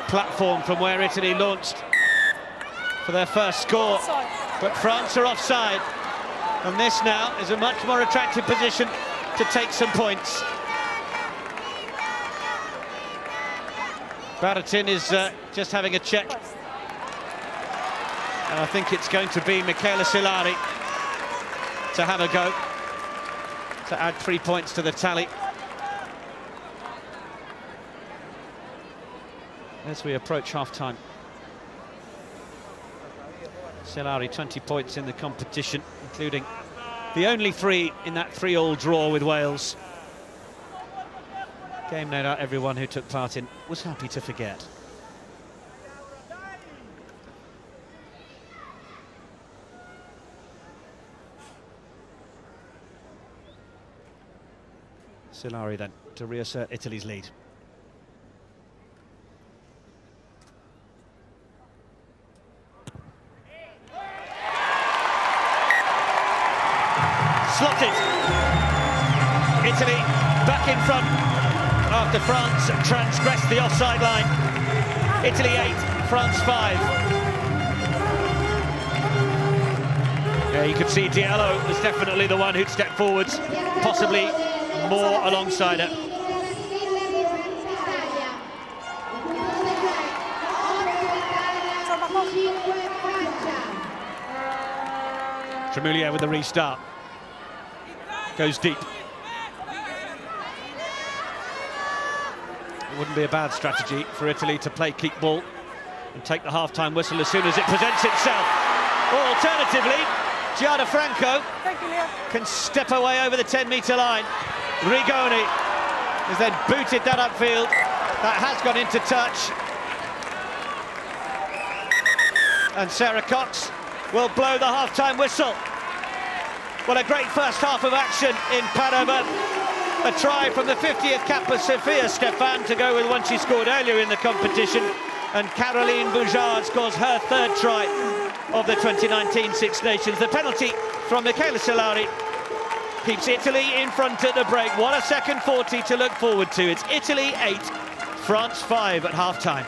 [SPEAKER 1] platform from where Italy launched for their first score. But France are offside. And this now is a much more attractive position to take some points. Baratin is just having a check. And I think it's going to be Michele Silari to have a go, to add 3 points to the tally. As we approach half-time. Silari 20 points in the competition, including the only 3 in that 3-3 draw with Wales. Game no doubt everyone who took part in was happy to forget. Silari then to reassert Italy's lead. Slotted. Italy back in front after France transgressed the offside line. Italy 8, France 5. Yeah, you could see Diallo was definitely the one who'd stepped forwards, possibly more alongside her. Trémoulière with the restart. Goes deep. It wouldn't be a bad strategy for Italy to play keep ball and take the half-time whistle as soon as it presents itself. Or alternatively, Giada Franco can step away over the 10-metre line. Rigoni has then booted that upfield. That has gone into touch. And Sarah Cox will blow the half-time whistle. Well, a great first half of action in Padova. A try from the 50th cap of Sofia Stefan to go with one she scored earlier in the competition. And Caroline Boujard scores her 3rd try of the 2019 Six Nations. The penalty from Michele Silari keeps Italy in front at the break. What a second 40 to look forward to. It's Italy 8, France 5 at half-time.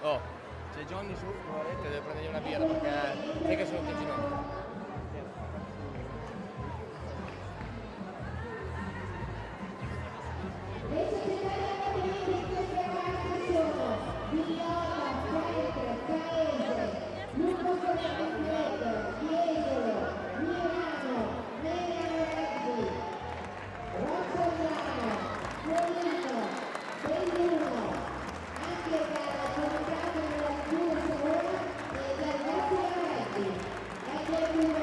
[SPEAKER 3] Oh, c'è Johnny su, deve prendergli una birra perché è che sono in ginocchio.
[SPEAKER 5] Thank you.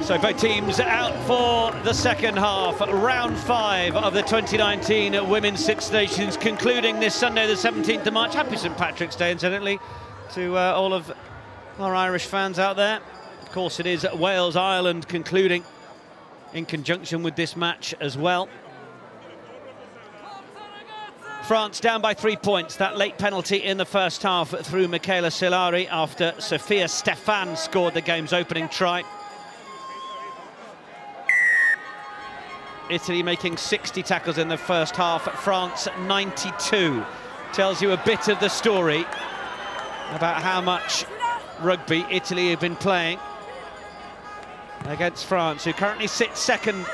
[SPEAKER 1] So both teams out for the second half. Round 5 of the 2019 Women's Six Nations, concluding this Sunday, the 17th of March. Happy St Patrick's Day, incidentally, to all of our Irish fans out there. Of course, it is Wales-Ireland concluding in conjunction with this match as well. France down by 3 points. That late penalty in the first half through Michaela Silari after Sofia Stefan scored the game's opening try. Italy making 60 tackles in the first half, France 92. Tells you a bit of the story about how much rugby Italy have been playing against France, who currently sits second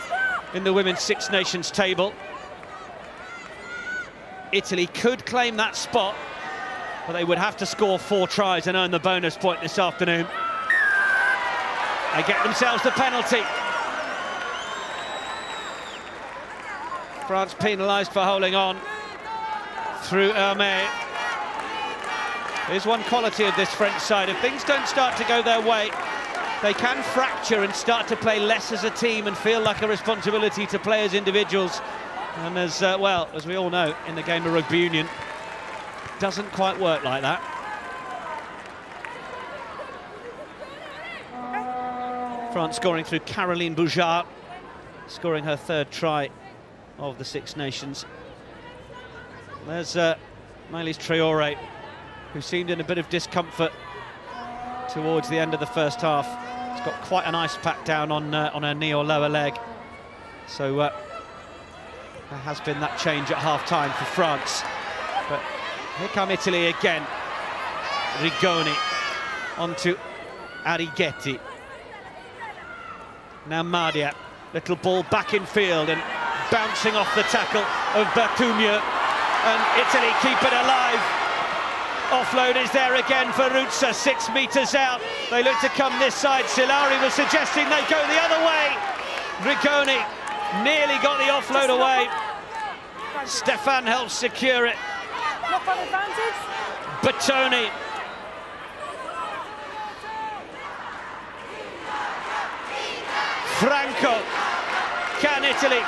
[SPEAKER 1] in the Women's Six Nations table. Italy could claim that spot, but they would have to score 4 tries and earn the bonus point this afternoon. They get themselves the penalty. France penalised for holding on through Hermé. There's one quality of this French side. If things don't start to go their way, they can fracture and start to play less as a team and feel like a responsibility to play as individuals. And as well, as we all know, in the game of rugby union, doesn't quite work like that. France scoring through Caroline Boujard, scoring her 3rd try of the Six Nations. There's Maëlys Traoré, who seemed in a bit of discomfort towards the end of the first half. She's got quite an ice pack down on her knee or lower leg. So there has been that change at half-time for France. But here come Italy again. Rigoni onto Arrighetti. Now Madia, little ball back in field and bouncing off the tackle of Bertumio, and Italy keep it alive. Offload is there again for Ruzza, 6 metres out. They look to come this side. Silari was suggesting they go the other way. Rigoni nearly got the offload away. Stefan helps secure it.
[SPEAKER 2] Knock-on advantage.
[SPEAKER 1] Bertoni. Franco. Can Italy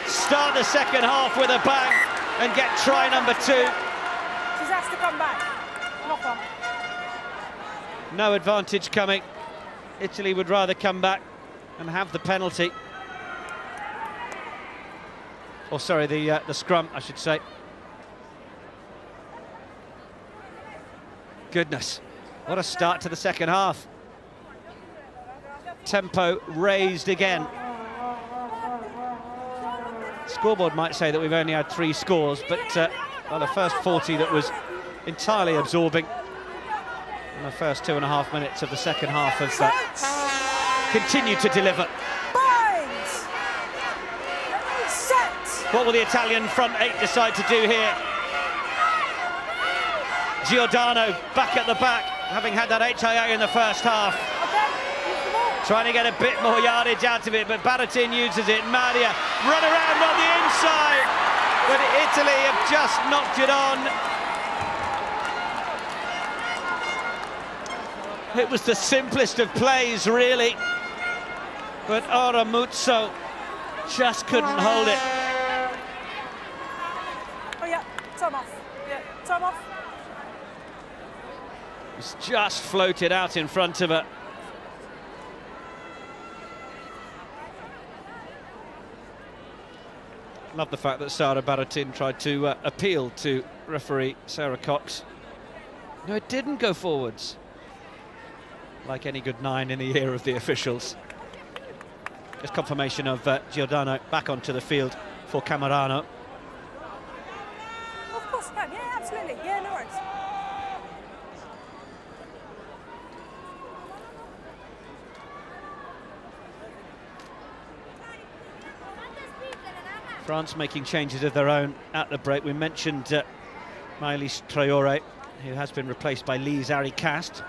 [SPEAKER 1] start the second half with a bang and get try number 2?
[SPEAKER 2] She's asked to come back. Knock on.
[SPEAKER 1] No advantage coming. Italy would rather come back and have the penalty. Or sorry, the scrum, I should say. Goodness, what a start to the second half. Tempo raised again. Scoreboard might say that we've only had 3 scores, but well, the first 40 that was entirely absorbing, and the first 2.5 minutes of the second half have continued to deliver.
[SPEAKER 2] Bind. Set.
[SPEAKER 1] What will the Italian front 8 decide to do here? Giordano back at the back, having had that HIA in the first half. Trying to get a bit more yardage out of it, but Baratin uses it. Madia run around on the inside, but Italy have just knocked it on. It was the simplest of plays, really, but Oramuzzo just couldn't hold it.
[SPEAKER 2] Oh yeah, time off. Yeah, time off.
[SPEAKER 1] It's just floated out in front of her. Love the fact that Sarah Baratin tried to appeal to referee Sarah Cox. No, it didn't go forwards. Like any good 9 in the ear of the officials. Just confirmation of Giordano back onto the field for Camerano.
[SPEAKER 2] Of course you can, yeah, absolutely. Yeah, no worries.
[SPEAKER 1] France making changes of their own at the break. We mentioned Maëlys Traoré, who has been replaced by Lise Aricast.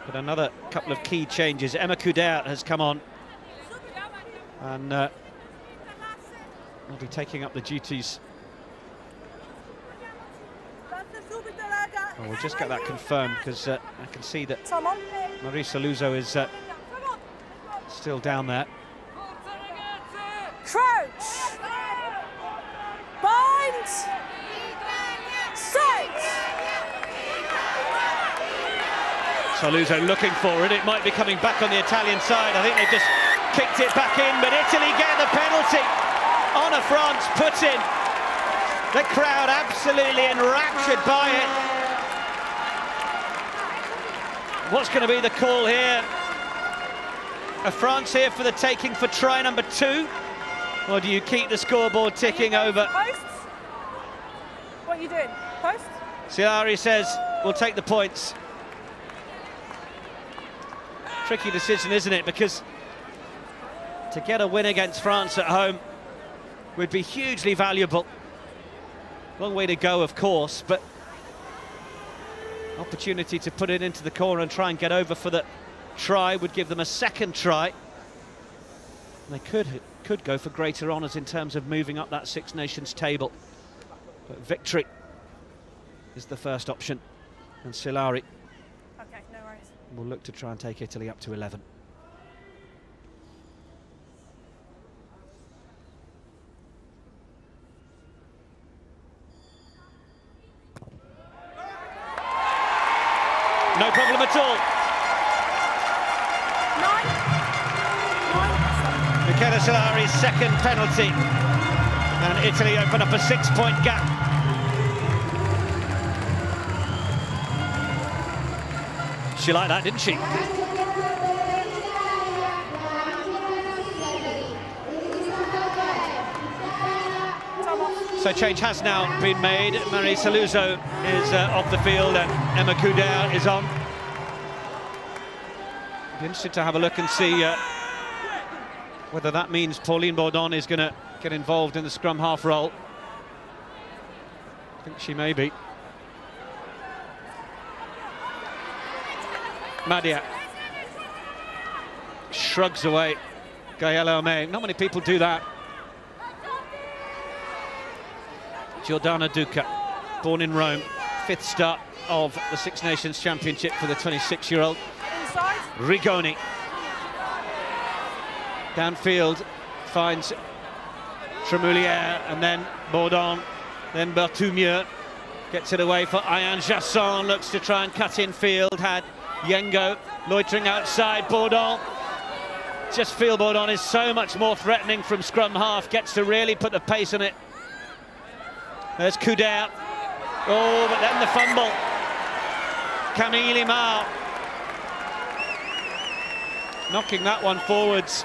[SPEAKER 1] But another couple of key changes. Emma Couder has come on and will be taking up the duties. Well, we'll just get that confirmed because I can see that Marisa Luzo is still down there.
[SPEAKER 2] Crouch! Bind! Set!
[SPEAKER 1] So Luzo looking for it. It might be coming back on the Italian side. I think they just kicked it back in, but Italy get the penalty. Honor France put in. The crowd absolutely enraptured by it. What's going to be the call here? Are France here for the taking for try number 2? Or do you keep the scoreboard ticking over?
[SPEAKER 2] Posts? What are you doing? Post?
[SPEAKER 1] Scolari says we'll take the points. Tricky decision, isn't it? Because to get a win against France at home would be hugely valuable. Long way to go, of course, but opportunity to put it into the corner and try and get over for the try would give them a second try. They could go for greater honours in terms of moving up that Six Nations table. But victory is the first option, and Scolari will look to try and take Italy up to 11. No problem at all. Michela Scolari's second penalty, and Italy open up a 6-point gap. She liked that, didn't she? So change has now been made. Marisa Luzo is off the field and Emma Couder is on. Be interested to have a look and see whether that means Pauline Baudon is going to get involved in the scrum half role. I think she may be. Madia shrugs away Gaëlle Omé. Not many people do that. Giordana Duca, born in Rome, 5th start of the Six Nations Championship for the 26-year-old. Rigoni. Downfield finds Tremoulière and then Baudon, then Berthoumieux gets it away for Ayaan Jasson, looks to try and cut in field, had Yengo loitering outside. Baudon, just feel Baudon is so much more threatening from scrum half, gets to really put the pace on it. There's Couder. Oh, but then the fumble. Camille Imar knocking that one forwards.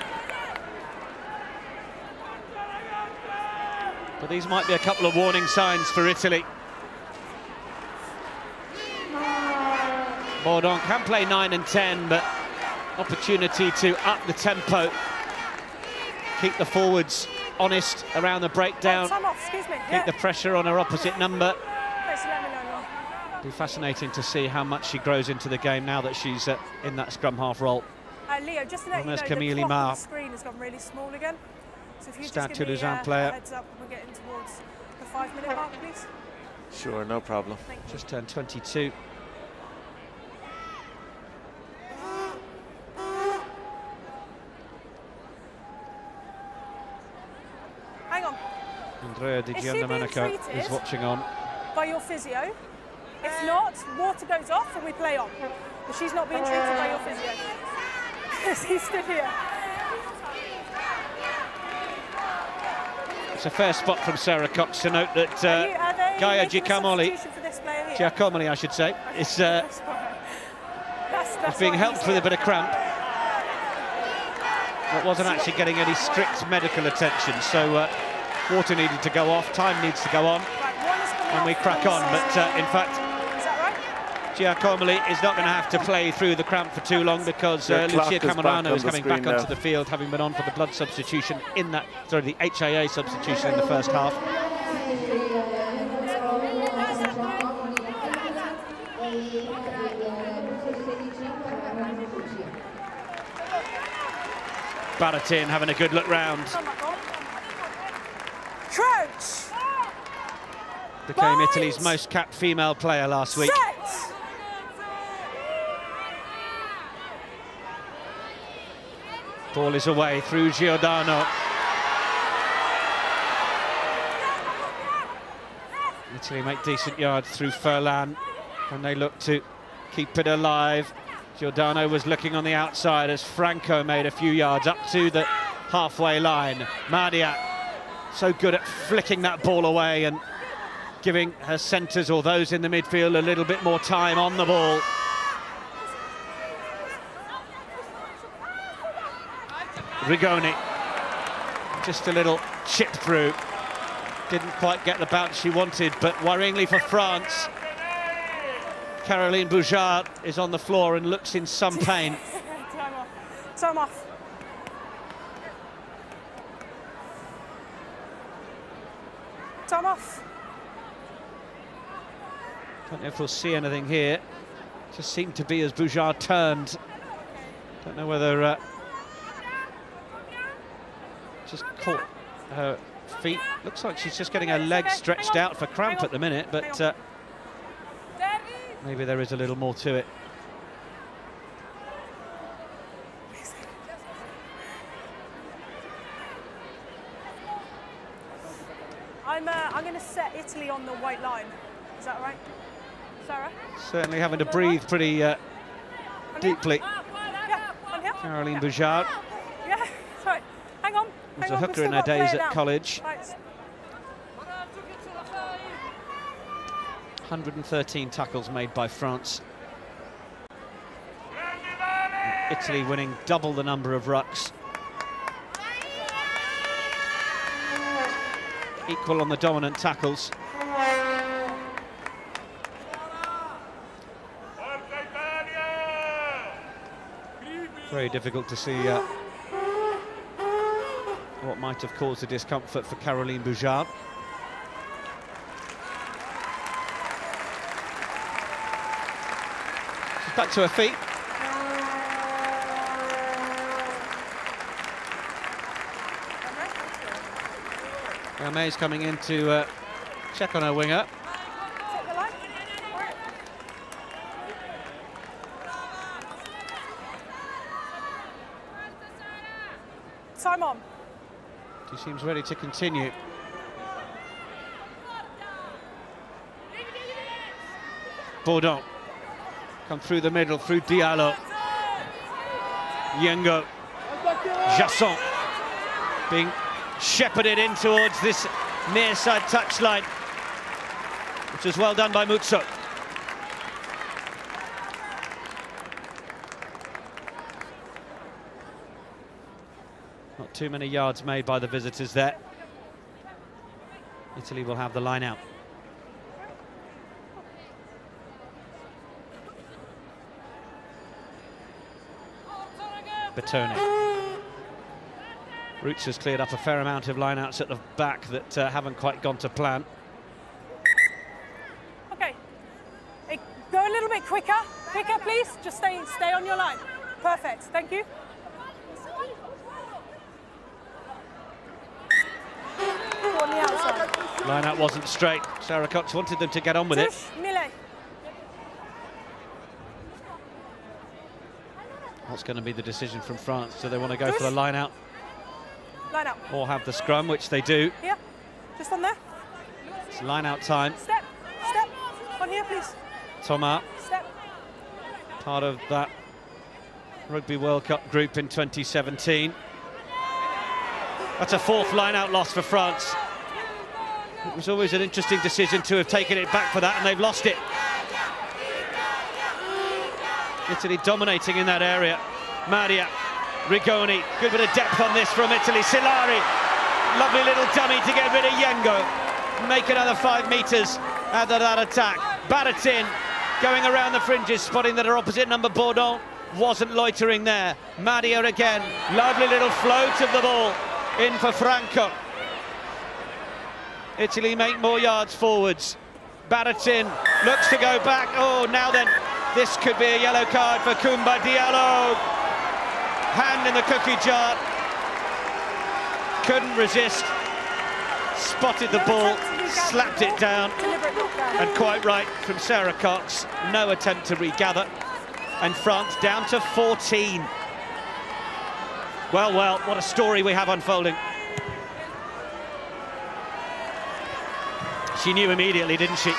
[SPEAKER 1] But these might be a couple of warning signs for Italy. Baudon can play 9 and 10, but opportunity to up the tempo, keep the forwards honest around the breakdown, keep the pressure on her opposite number. Be fascinating to see how much she grows into the game now that she's in that scrum half role.
[SPEAKER 2] Leo, just to let you know,
[SPEAKER 1] Camille
[SPEAKER 2] the clock
[SPEAKER 1] Imar.
[SPEAKER 2] on the screen has gone really small again. So if you
[SPEAKER 1] Stade
[SPEAKER 2] just give me
[SPEAKER 1] Toulousain
[SPEAKER 2] a
[SPEAKER 1] player.
[SPEAKER 2] heads up, we're getting towards the 5-minute mark, please.
[SPEAKER 4] Sure, no problem.
[SPEAKER 1] Just turned 22.
[SPEAKER 2] Hang on.
[SPEAKER 1] Andrea Di
[SPEAKER 2] Is she being
[SPEAKER 1] Giandomenico is
[SPEAKER 2] treated
[SPEAKER 1] watching on.
[SPEAKER 2] by your physio? If not, water goes off and we play on. But she's not being treated by your physio. Because he's still here.
[SPEAKER 1] It's a fair spot from Sarah Cox to note that Gaia Giacomelli, I should say, is being helped with a bit of cramp. But wasn't actually getting any strict medical attention, so water needed to go off, time needs to go on, and we crack on. But in fact, Giacomelli is not going to have to play through the cramp for too long because Lucia Camerano is coming back onto the field, having been on for the blood substitution in that, sorry, the HIA substitution in the first half. Baratin having a good look round.
[SPEAKER 2] Crouch.
[SPEAKER 1] Became Italy's most capped female player last week.
[SPEAKER 2] Set.
[SPEAKER 1] Ball is away through Giordano. Italy make decent yards through Furlan, and they look to keep it alive. Giordano was looking on the outside as Franco made a few yards up to the halfway line. Madia, so good at flicking that ball away and giving her centres or those in the midfield a little bit more time on the ball. Rigoni, just a little chip through. Didn't quite get the bounce she wanted, but worryingly for France, Caroline Boujard is on the floor and looks in some pain.
[SPEAKER 2] Time off. Time off.
[SPEAKER 1] Don't know if we'll see anything here. Just seemed to be as Boujard turned. Don't know whether just caught her feet. Looks like she's just getting her legs stretched out for cramp at the minute, but maybe there is a little more to it.
[SPEAKER 2] I'm going to set Italy on the white line. Is that right, Sarah?
[SPEAKER 1] Certainly having to breathe pretty deeply.
[SPEAKER 2] Yeah, I'm here.
[SPEAKER 1] Caroline Boujard.
[SPEAKER 2] Yeah, sorry. Hang on.
[SPEAKER 1] Was a hooker in her days at college.
[SPEAKER 2] Right.
[SPEAKER 1] 113 tackles made by France. Italy winning double the number of rucks. Equal on the dominant tackles. Very difficult to see what might have caused the discomfort for Caroline Boujard. She's back to her feet. May's coming in to check on her winger.
[SPEAKER 2] Time on.
[SPEAKER 1] She seems ready to continue. Bourdon come through the middle, through Diallo. Yengo. Jasson being shepherded in towards this near side touchline, which is well done by Muzzo. Not too many yards made by the visitors there. Italy will have the line out. Bertone. Roots has cleared up a fair amount of lineouts at the back that haven't quite gone to plan.
[SPEAKER 2] Okay, go a little bit quicker, please. Just stay on your line. Perfect, thank you. On the outside.
[SPEAKER 1] Lineout wasn't straight. Sarah Cox wanted them to get on with it.
[SPEAKER 2] Millet.
[SPEAKER 1] What's going to be the decision from France? Do they want to go for the lineout?
[SPEAKER 2] Line out.
[SPEAKER 1] Or have the scrum, which they do.
[SPEAKER 2] Here, just on there.
[SPEAKER 1] It's line out time.
[SPEAKER 2] Step, on here, please.
[SPEAKER 1] Thomas,
[SPEAKER 2] Step.
[SPEAKER 1] part of that Rugby World Cup group in 2017. That's a fourth line-out loss for France. It was always an interesting decision to have taken it back for that, and they've lost it. Italy dominating in that area. Madia, Rigoni, good bit of depth on this from Italy. Silari, lovely little dummy to get rid of Yengo. Make another 5 metres out of that attack. Baratin going around the fringes, spotting that her opposite number, Bourdon, wasn't loitering there. Madia again, lovely little float of the ball in for Franco. Italy make more yards forwards. Baratin looks to go back. Oh, now then, this could be a yellow card for Koumba Diallo. Hand in the cookie jar. couldn't resist, spotted the ball, slapped it down, and quite right from Sarah Cox. No attempt to regather, and France down to 14. Well, well, what a story we have unfolding. She knew immediately, didn't she?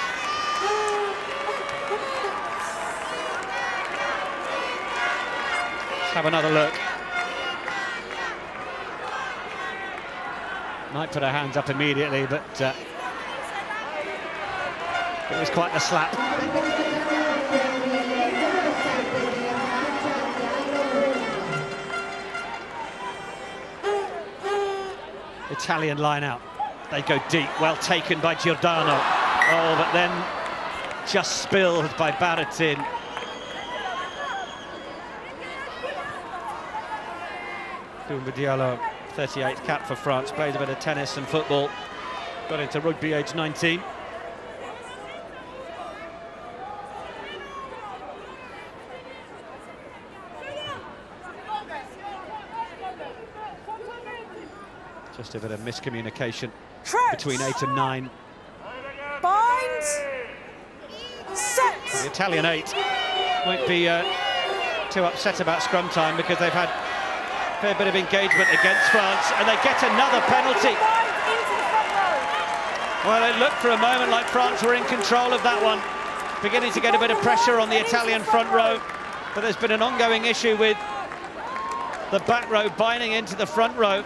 [SPEAKER 1] Let's have another look. Might put her hands up immediately, but it was quite the slap. Italian line out. They go deep, well taken by Giordano. Oh, but then just spilled by Baratin. Doumbé Diallo, 38th cap for France, plays a bit of tennis and football. Got into rugby age 19. Just a bit of miscommunication between 8 and 9.
[SPEAKER 2] Bind. Set.
[SPEAKER 1] The Italian 8 won't be too upset about scrum time because they've had a fair bit of engagement against France, and they get another penalty. Well, it looked for a moment like France were in control of that one, beginning to get a bit of pressure on the Italian front row, but there's been an ongoing issue with the back row binding into the front row.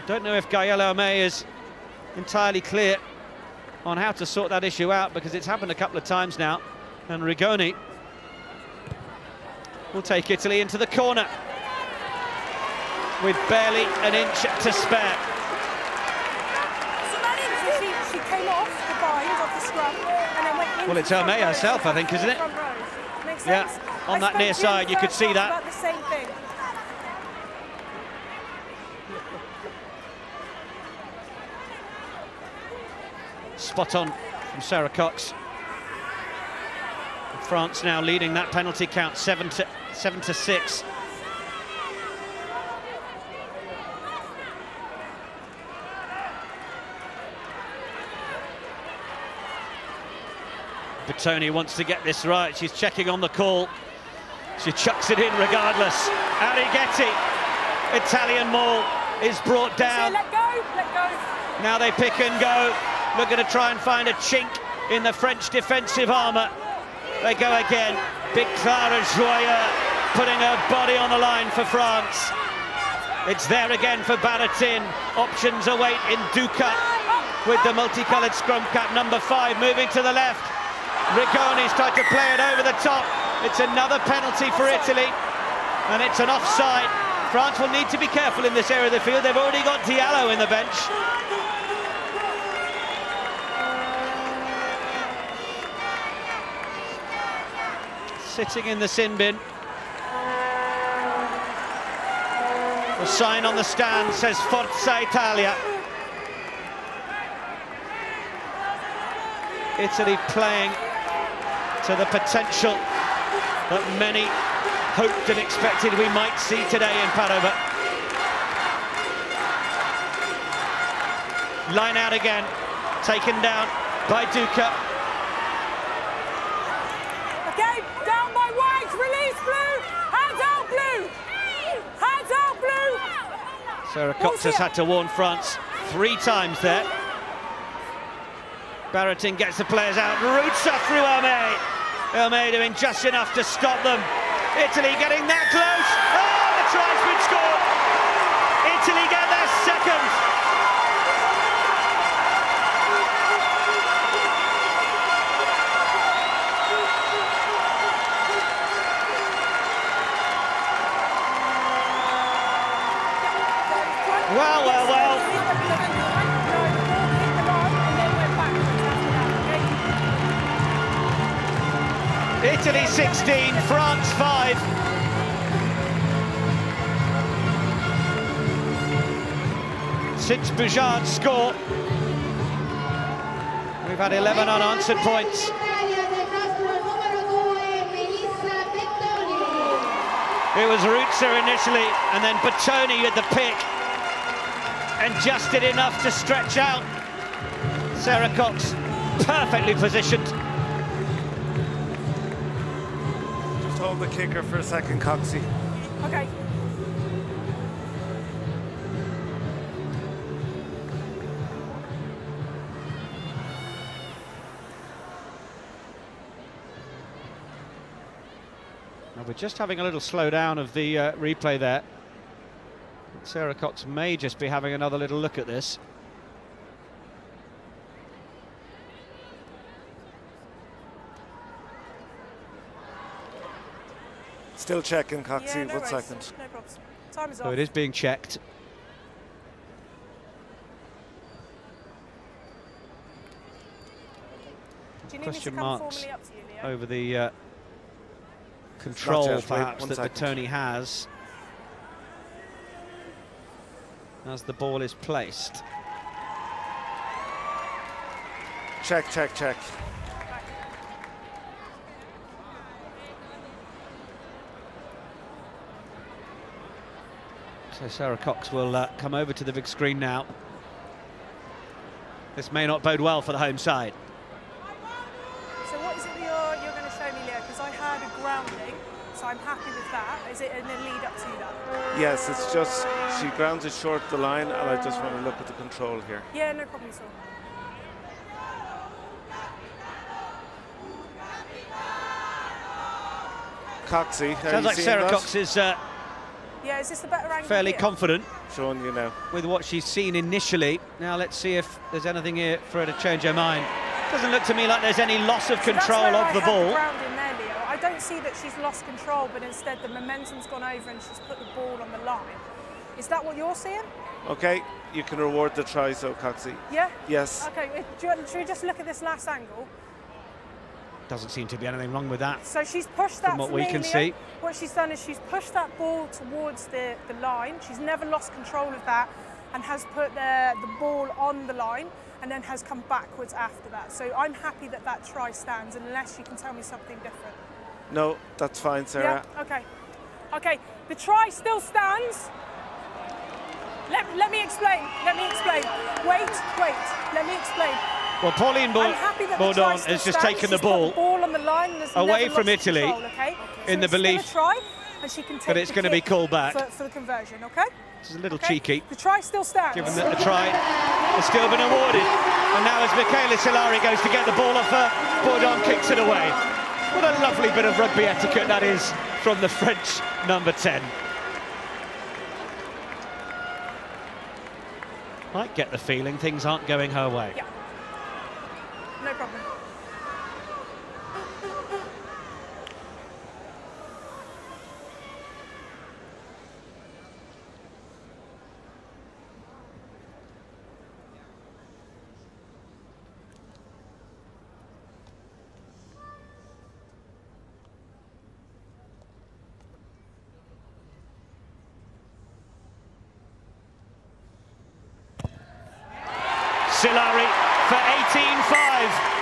[SPEAKER 1] Don't know if Gaëlle Hermé is entirely clear on how to sort that issue out, because it's happened a couple of times now, and Rigoni will take Italy into the corner with barely an inch to spare.
[SPEAKER 2] She came off the bind of the scrum and then went into
[SPEAKER 1] Well, it's Hermé herself, I think, isn't it?
[SPEAKER 2] Makes
[SPEAKER 1] Yeah,
[SPEAKER 2] sense.
[SPEAKER 1] on that near side, you could see that.
[SPEAKER 2] About the same thing.
[SPEAKER 1] Spot on from Sarah Cox. France now leading that penalty count 7-6. Bertoni wants to get this right. She's checking on the call. She chucks it in regardless. Arrighetti, Italian maul, is brought down.
[SPEAKER 2] Let go, let go.
[SPEAKER 1] Now they pick and go. Looking to try and find a chink in the French defensive armour. They go again. Big Clara Joyeux putting her body on the line for France. It's there again for Baratin. Options await in Duca with the multicoloured scrum cap, number 5, moving to the left. Rigoni's tried to play it over the top. It's another penalty for Italy, and it's an offside. France will need to be careful in this area of the field. They've already got Diallo in the bench. Sitting in the sin bin. The sign on the stand says Forza Italia. Italy playing to the potential that many hoped and expected we might see today in Padova. Line out again, taken down by Duca.
[SPEAKER 2] Okay, down by White, release Blue, hands out Blue, hands out Blue.
[SPEAKER 1] Sarah Cox has had to warn France 3 times there. Baratin gets the players out, roots up through Hermé. Hermé doing just enough to stop them. Italy getting that close. Oh, the try's been scored. Italy get their second. Well, well, well. Italy 16, France 5. Since Boujard's score, we've had 11 unanswered points. It was Rutzer initially, and then Bertoni at the pick. and just did enough to stretch out. Sarah Cox, perfectly positioned.
[SPEAKER 4] Just hold the kicker for a second, Coxie.
[SPEAKER 2] Okay.
[SPEAKER 1] Now we're just having a little slowdown of the replay there. Sarah Cox may just be having another little look at this.
[SPEAKER 4] Still checking, Coxie.
[SPEAKER 2] Yeah, no
[SPEAKER 4] 1
[SPEAKER 2] worries.
[SPEAKER 4] second.
[SPEAKER 2] No problems. Time is
[SPEAKER 1] So
[SPEAKER 2] off.
[SPEAKER 1] it is being checked.
[SPEAKER 2] Do you need me to
[SPEAKER 1] Question
[SPEAKER 2] come
[SPEAKER 1] marks
[SPEAKER 2] formally up to you, Leo?
[SPEAKER 1] over the control,
[SPEAKER 4] yet. Wait
[SPEAKER 1] perhaps,
[SPEAKER 4] 1
[SPEAKER 1] that
[SPEAKER 4] second.
[SPEAKER 1] Bertoni has as the ball is placed.
[SPEAKER 4] Check, check, check.
[SPEAKER 1] So Sarah Cox will come over to the big screen now. This may not bode well for the home side.
[SPEAKER 2] So what is it that you're going to show me, Leo? Because I had a grounding, so I'm happy with that. Is it in the lead up to that?
[SPEAKER 4] Yes, it's just she grounds it short the line, and I just want to look at the control here.
[SPEAKER 2] Yeah, no problem at all.
[SPEAKER 4] Coxie, are
[SPEAKER 1] Sounds
[SPEAKER 4] you
[SPEAKER 1] like
[SPEAKER 4] seeing
[SPEAKER 1] Sarah
[SPEAKER 4] that?
[SPEAKER 1] Cox is
[SPEAKER 2] Yeah, is this the better angle
[SPEAKER 1] fairly
[SPEAKER 2] here?
[SPEAKER 1] confident
[SPEAKER 4] Showing you now.
[SPEAKER 1] with what she's seen initially. Now let's see if there's anything here for her to change her mind. Doesn't look to me like there's any loss of
[SPEAKER 2] So that's
[SPEAKER 1] control
[SPEAKER 2] where
[SPEAKER 1] of
[SPEAKER 2] I
[SPEAKER 1] the
[SPEAKER 2] had
[SPEAKER 1] ball.
[SPEAKER 2] grounding there, Leo. I don't see that she's lost control, but instead the momentum's gone over and she's put the ball on the line. Is that what you're seeing?
[SPEAKER 4] Okay, you can reward the try, so Coxie.
[SPEAKER 2] Yeah?
[SPEAKER 4] Yes.
[SPEAKER 2] Okay, should we just look at this last angle?
[SPEAKER 1] Doesn't seem to be anything wrong with that.
[SPEAKER 2] So she's pushed that
[SPEAKER 1] From what
[SPEAKER 2] for
[SPEAKER 1] we
[SPEAKER 2] me,
[SPEAKER 1] can
[SPEAKER 2] Leo.
[SPEAKER 1] see.
[SPEAKER 2] What she's done is she's pushed that ball towards the line. She's never lost control of that and has put the ball on the line and then has come backwards after that. So I'm happy that that try stands, unless you can tell me something different.
[SPEAKER 4] No, that's fine, Sarah.
[SPEAKER 2] Yeah? Okay. Okay, the try still stands. Let me explain. Let me explain. Wait. Let me explain.
[SPEAKER 1] Well, Pauline
[SPEAKER 2] I'm happy that the try
[SPEAKER 1] Bourdon
[SPEAKER 2] still
[SPEAKER 1] has just
[SPEAKER 2] stands.
[SPEAKER 1] taken the
[SPEAKER 2] She's put
[SPEAKER 1] ball
[SPEAKER 2] the ball on the line and has
[SPEAKER 1] away
[SPEAKER 2] never
[SPEAKER 1] from
[SPEAKER 2] lost
[SPEAKER 1] Italy
[SPEAKER 2] control, okay?
[SPEAKER 1] in the
[SPEAKER 2] it's still
[SPEAKER 1] belief
[SPEAKER 2] a try, and she can take
[SPEAKER 1] that it's
[SPEAKER 2] the
[SPEAKER 1] going to be
[SPEAKER 2] kick
[SPEAKER 1] called back.
[SPEAKER 2] for the conversion, okay?
[SPEAKER 1] Which is a little
[SPEAKER 2] Okay?
[SPEAKER 1] cheeky,
[SPEAKER 2] The try still stands.
[SPEAKER 1] given that the try has still been awarded. And now as Michaela Solari goes to get the ball off her, Bourdon kicks it away. What a lovely bit of rugby etiquette that is from the French number 10. Might get the feeling things aren't going her way.
[SPEAKER 2] Yeah. No problem.
[SPEAKER 1] Solari for 18-5.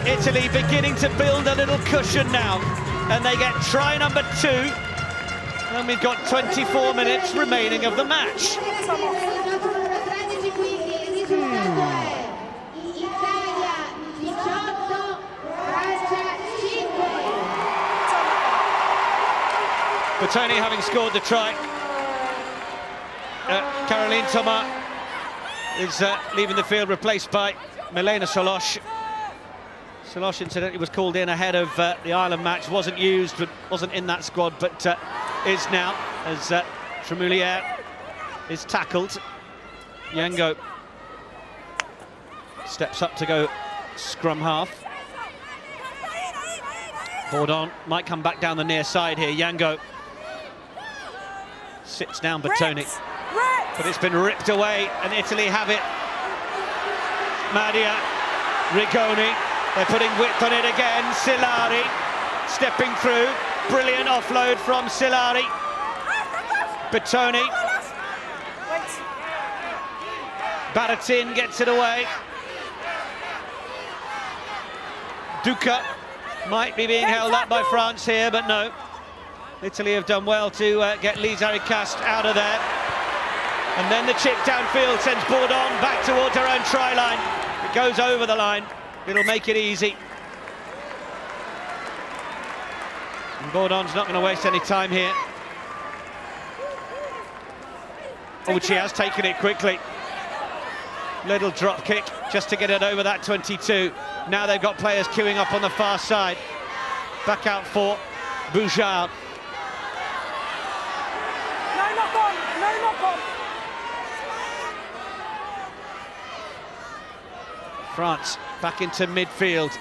[SPEAKER 1] Italy beginning to build a little cushion now, and they get try number 2, and we've got 24 minutes remaining of the match. Bertoni having scored the try. Caroline Thomas is leaving the field, replaced by Milena Solosh. Solosh, incidentally, was called in ahead of the Ireland match, wasn't used, but wasn't in that squad, but is now, as Tremoulière is tackled. Yango steps up to go scrum half. Bourdon might come back down the near side here. Yango sits down Bertoni, but it's been ripped away, and Italy have it. Madia, Rigoni, they're putting width on it again. Solari stepping through, brilliant offload from Solari. Bertoni, Baratin gets it away. Duca might be being held up by France here, but no. Italy have done well to get Lise Aricast out of there. And then the chip downfield sends Bourdon back towards her own try line. It goes over the line. It'll make it easy. And Bourdon's not going to waste any time here. Oh, she has taken it quickly. Little drop kick just to get it over that 22. Now they've got players queuing up on the far side. Back out for Boujard.
[SPEAKER 2] No knock on, no knock on.
[SPEAKER 1] France back into midfield.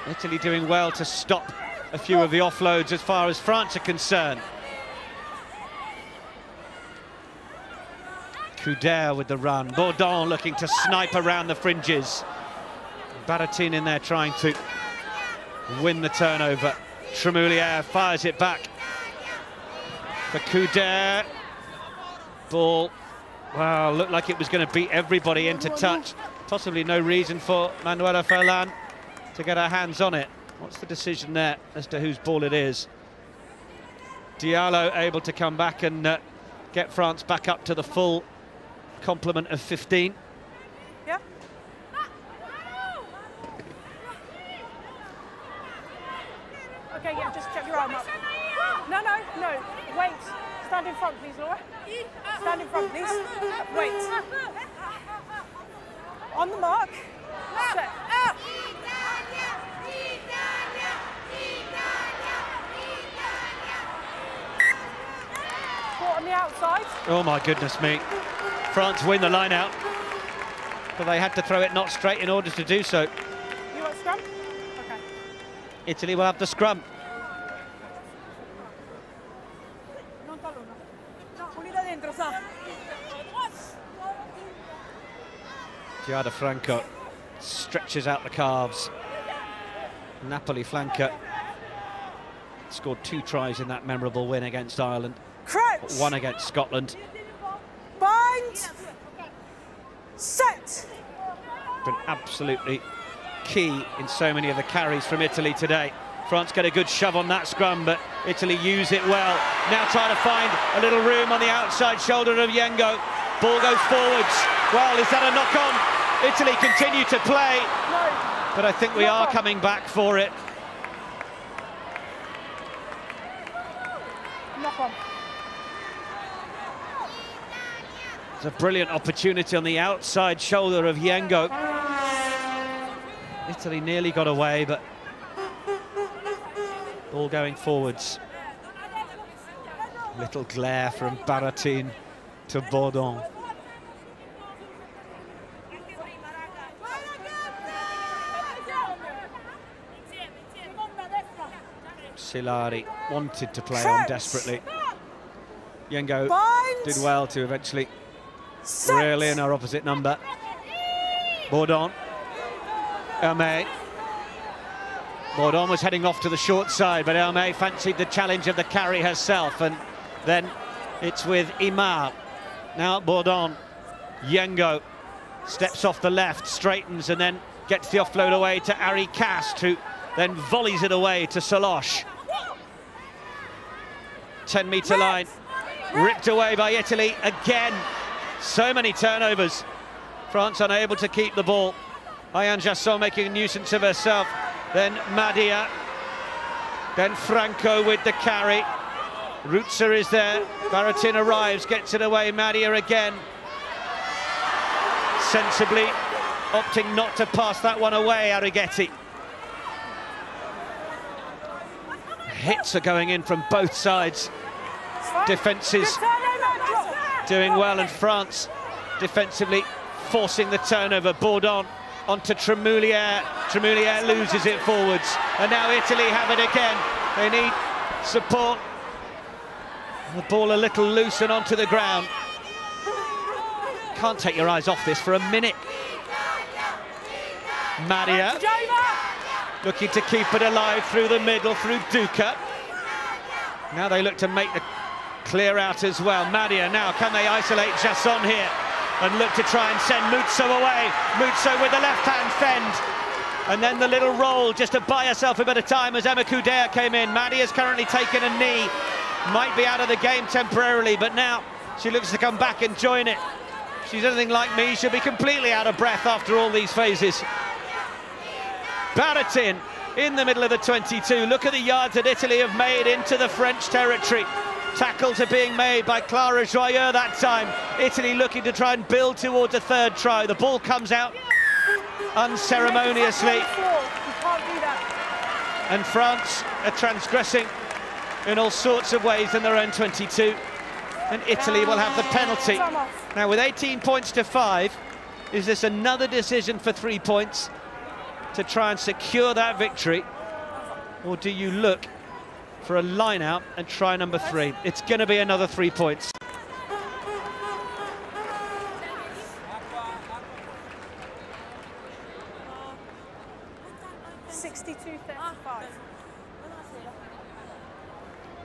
[SPEAKER 1] Italy doing well to stop a few of the offloads as far as France are concerned. Couder with the run. Bourdon looking to snipe around the fringes. Baratin in there trying to win the turnover. Tremoulière fires it back for Couder. Ball, well, looked like it was going to beat everybody into touch. Possibly no reason for Manuela Ferland to get her hands on it. What's the decision there as to whose ball it is? Diallo able to come back and get France back up to the full complement of 15.
[SPEAKER 2] Yeah. Okay, yeah, just check your arm up. No, no, no. Wait. Stand in front, please, Laura. Stand in front, please. Wait. On the mark. Set. Caught on the outside.
[SPEAKER 1] Oh my goodness me. France win the line out, but they had to throw it not straight in order to do so.
[SPEAKER 2] You want scrum? Okay.
[SPEAKER 1] Italy will have the scrum. Giada Franco stretches out the calves. Napoli flanker scored 2 tries in that memorable win against Ireland.
[SPEAKER 2] Crouch.
[SPEAKER 1] 1 against Scotland.
[SPEAKER 2] Bind. Set.
[SPEAKER 1] Been absolutely key in so many of the carries from Italy today. France get a good shove on that scrum, but Italy use it well. Now trying to find a little room on the outside shoulder of Yengo. Ball goes forwards. Well, is that a knock-on? Italy continue to play,
[SPEAKER 2] No.
[SPEAKER 1] but I think we are coming back for it.
[SPEAKER 2] Knock on.
[SPEAKER 1] It's a brilliant opportunity on the outside shoulder of Yengo. Italy nearly got away, but ball going forwards. Little glare from Baratin to Bourdon. Silari wanted to play on desperately. Yengo did well to eventually reel in our opposite number. Bourdon. Hermé. Bourdon was heading off to the short side, but Hermé fancied the challenge of the carry herself, and then it's with Imar. Now Bourdon. Yengo steps off the left, straightens, and then gets the offload away to Aricast, who then volleys it away to Solosh. 10-metre line, ripped away by Italy again. So many turnovers. France unable to keep the ball. Ayaan Jassot making a nuisance of herself. Then Madia. Then Franco with the carry. Rutzer is there. Baratin arrives, gets it away. Madia again. Sensibly opting not to pass that one away, Arrighetti. Hits are going in from both sides. Defences doing well, and France defensively forcing the turnover. Bourdon onto Tremoulière. Tremoulière loses it forwards, and now Italy have it again. They need support. The ball a little loose and onto the ground. Can't take your eyes off this for a minute. Madia looking to keep it alive through the middle, through Duca. Now they look to make the clear out as well. Madia now, can they isolate Jassot here and look to try and send Mutso away? Mutso with the left hand fend. And then the little roll just to buy herself a bit of time as Emma Coudert came in. Maddie has currently taken a knee, might be out of the game temporarily, but now she looks to come back and join it. If she's anything like me, she'll be completely out of breath after all these phases. Baratin in the middle of the 22. Look at the yards that Italy have made into the French territory. Tackles are being made by Clara Joyeux that time. Italy looking to try and build towards a third try. The ball comes out unceremoniously.
[SPEAKER 2] You can't do that.
[SPEAKER 1] And France are transgressing in all sorts of ways in their own 22. And Italy will have the penalty. Now with 18 points to 5, is this another decision for 3 points to try and secure that victory? Or do you look for a line out and try number 3? It's going to be another 3 points.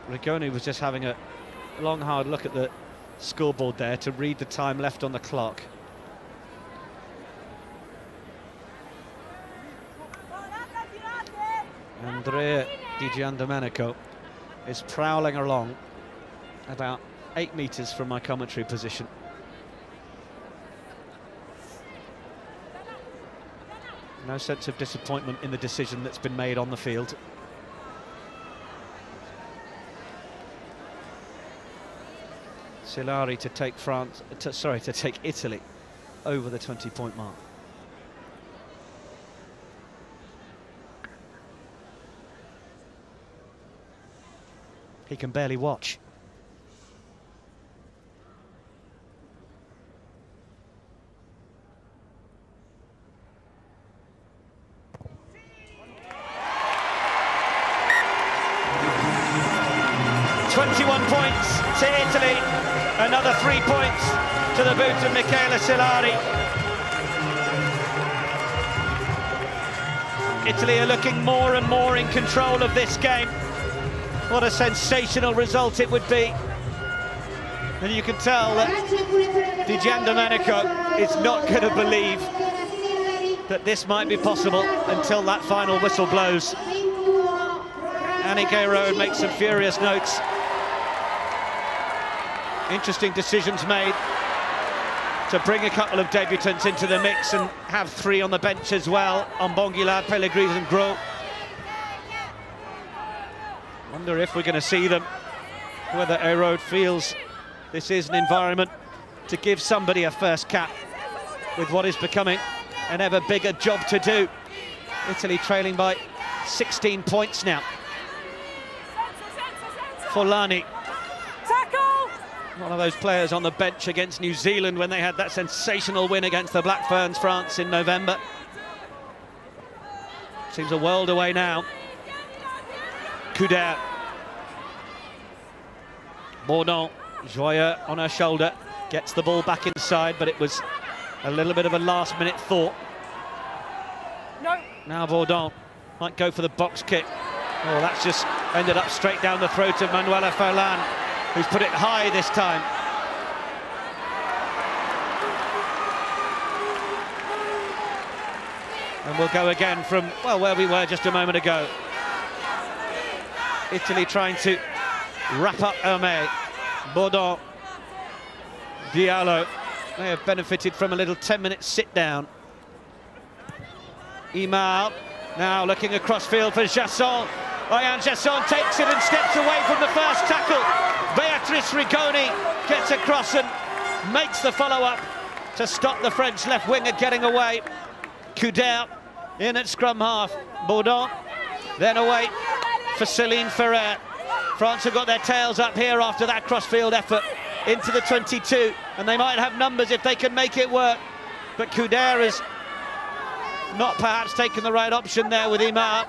[SPEAKER 1] Rigoni was just having a long, hard look at the scoreboard there to read the time left on the clock. Andrea Di Giandomenico is prowling along about 8 meters from my commentary position. No sense of disappointment in the decision that's been made on the field. Silari to take to take Italy over the 20-point mark. He can barely watch. £21 to Italy, another 3 points to the boot of Michaela Silari. Italy are looking more and more in control of this game. What a sensational result it would be. And you can tell that Di Giandomenico is not going to believe that this might be possible until that final whistle blows. Anneke Road makes some furious notes. Interesting decisions made to bring a couple of debutants into the mix and have 3 on the bench as well. Ombongila, Pellegrini and Gros. Wonder if we're going to see them, whether Erode feels this is an environment to give somebody a first cap with what is becoming an ever bigger job to do. Italy trailing by 16 points now. Forlani, one of those players on the bench against New Zealand when they had that sensational win against the Black Ferns France in November. Seems a world away now. Coudert. Bourdon, Joyeux on her shoulder, gets the ball back inside, but it was a little bit of a last-minute thought.
[SPEAKER 2] No.
[SPEAKER 1] Now Bourdon might go for the box kick. Oh, that's just ended up straight down the throat of Manuela Furlan, who's put it high this time. And we'll go again from, well, where we were just a moment ago. Italy trying to wrap up Hermé. Bourdon, Diallo. They have benefited from a little 10-minute sit-down. Imar now looking across field for Jasson. Ayaan Jasson takes it and steps away from the first tackle. Beatrice Rigoni gets across and makes the follow-up to stop the French left winger getting away. Coudert in at scrum half. Bourdon then away for Céline Ferrer. France have got their tails up here after that cross-field effort into the 22, and they might have numbers if they can make it work. But Coudert has not perhaps taken the right option there with Imar.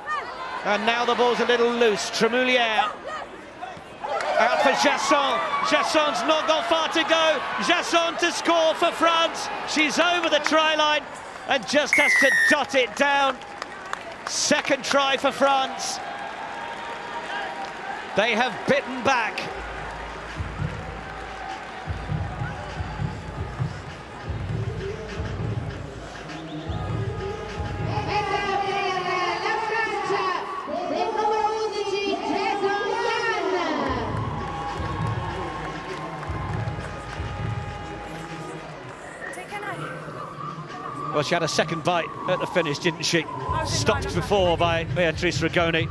[SPEAKER 1] And now the ball's a little loose. Tremoulière out for Jasson. Jasson's not got far to go. Jasson to score for France. She's over the try line and just has to dot it down. Second try for France. They have bitten back. Well, she had a second bite at the finish, didn't she? Stopped before by Beatrice Rigoni.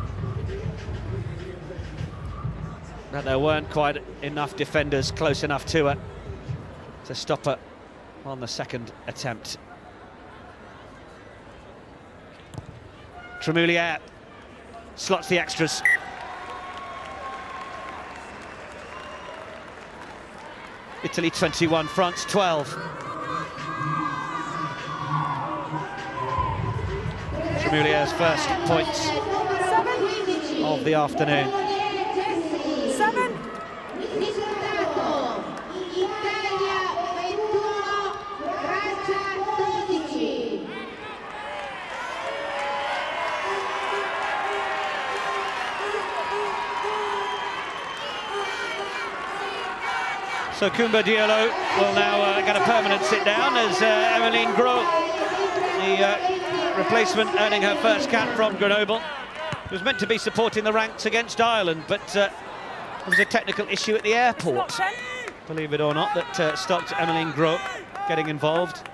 [SPEAKER 1] But there weren't quite enough defenders close enough to her to stop her on the second attempt. Tremoulière slots the extras. Italy 21, France 12. Tremoulière's first points of the afternoon.
[SPEAKER 2] 7.
[SPEAKER 1] So Koumba Diallo will now get a permanent sit down as Emmeline Gros, the replacement, earning her first cap from Grenoble, was meant to be supporting the ranks against Ireland, but there was a technical issue at the airport, believe it or not, that stopped Emmeline Gros getting involved.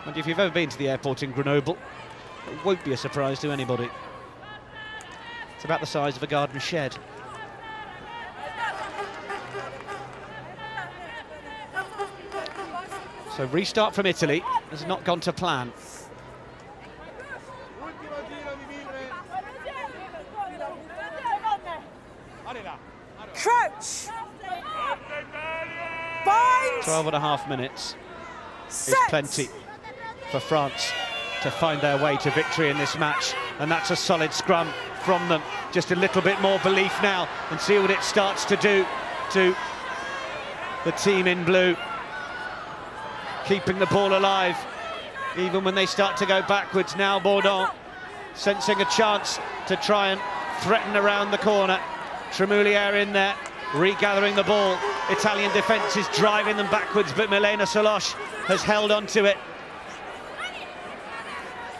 [SPEAKER 1] And if you've ever been to the airport in Grenoble, it won't be a surprise to anybody. It's about the size of a garden shed. So restart from Italy has not gone to plan.
[SPEAKER 2] Crouch. Bind.
[SPEAKER 1] 12.5 minutes is plenty for France to find their way to victory in this match, and that's a solid scrum from them. Just a little bit more belief now, and see what it starts to do to the team in blue. Keeping the ball alive, even when they start to go backwards. Now Bourdon sensing a chance to try and threaten around the corner. Tremoulière in there, regathering the ball. Italian defence is driving them backwards, but Milena Solosh has held on to it.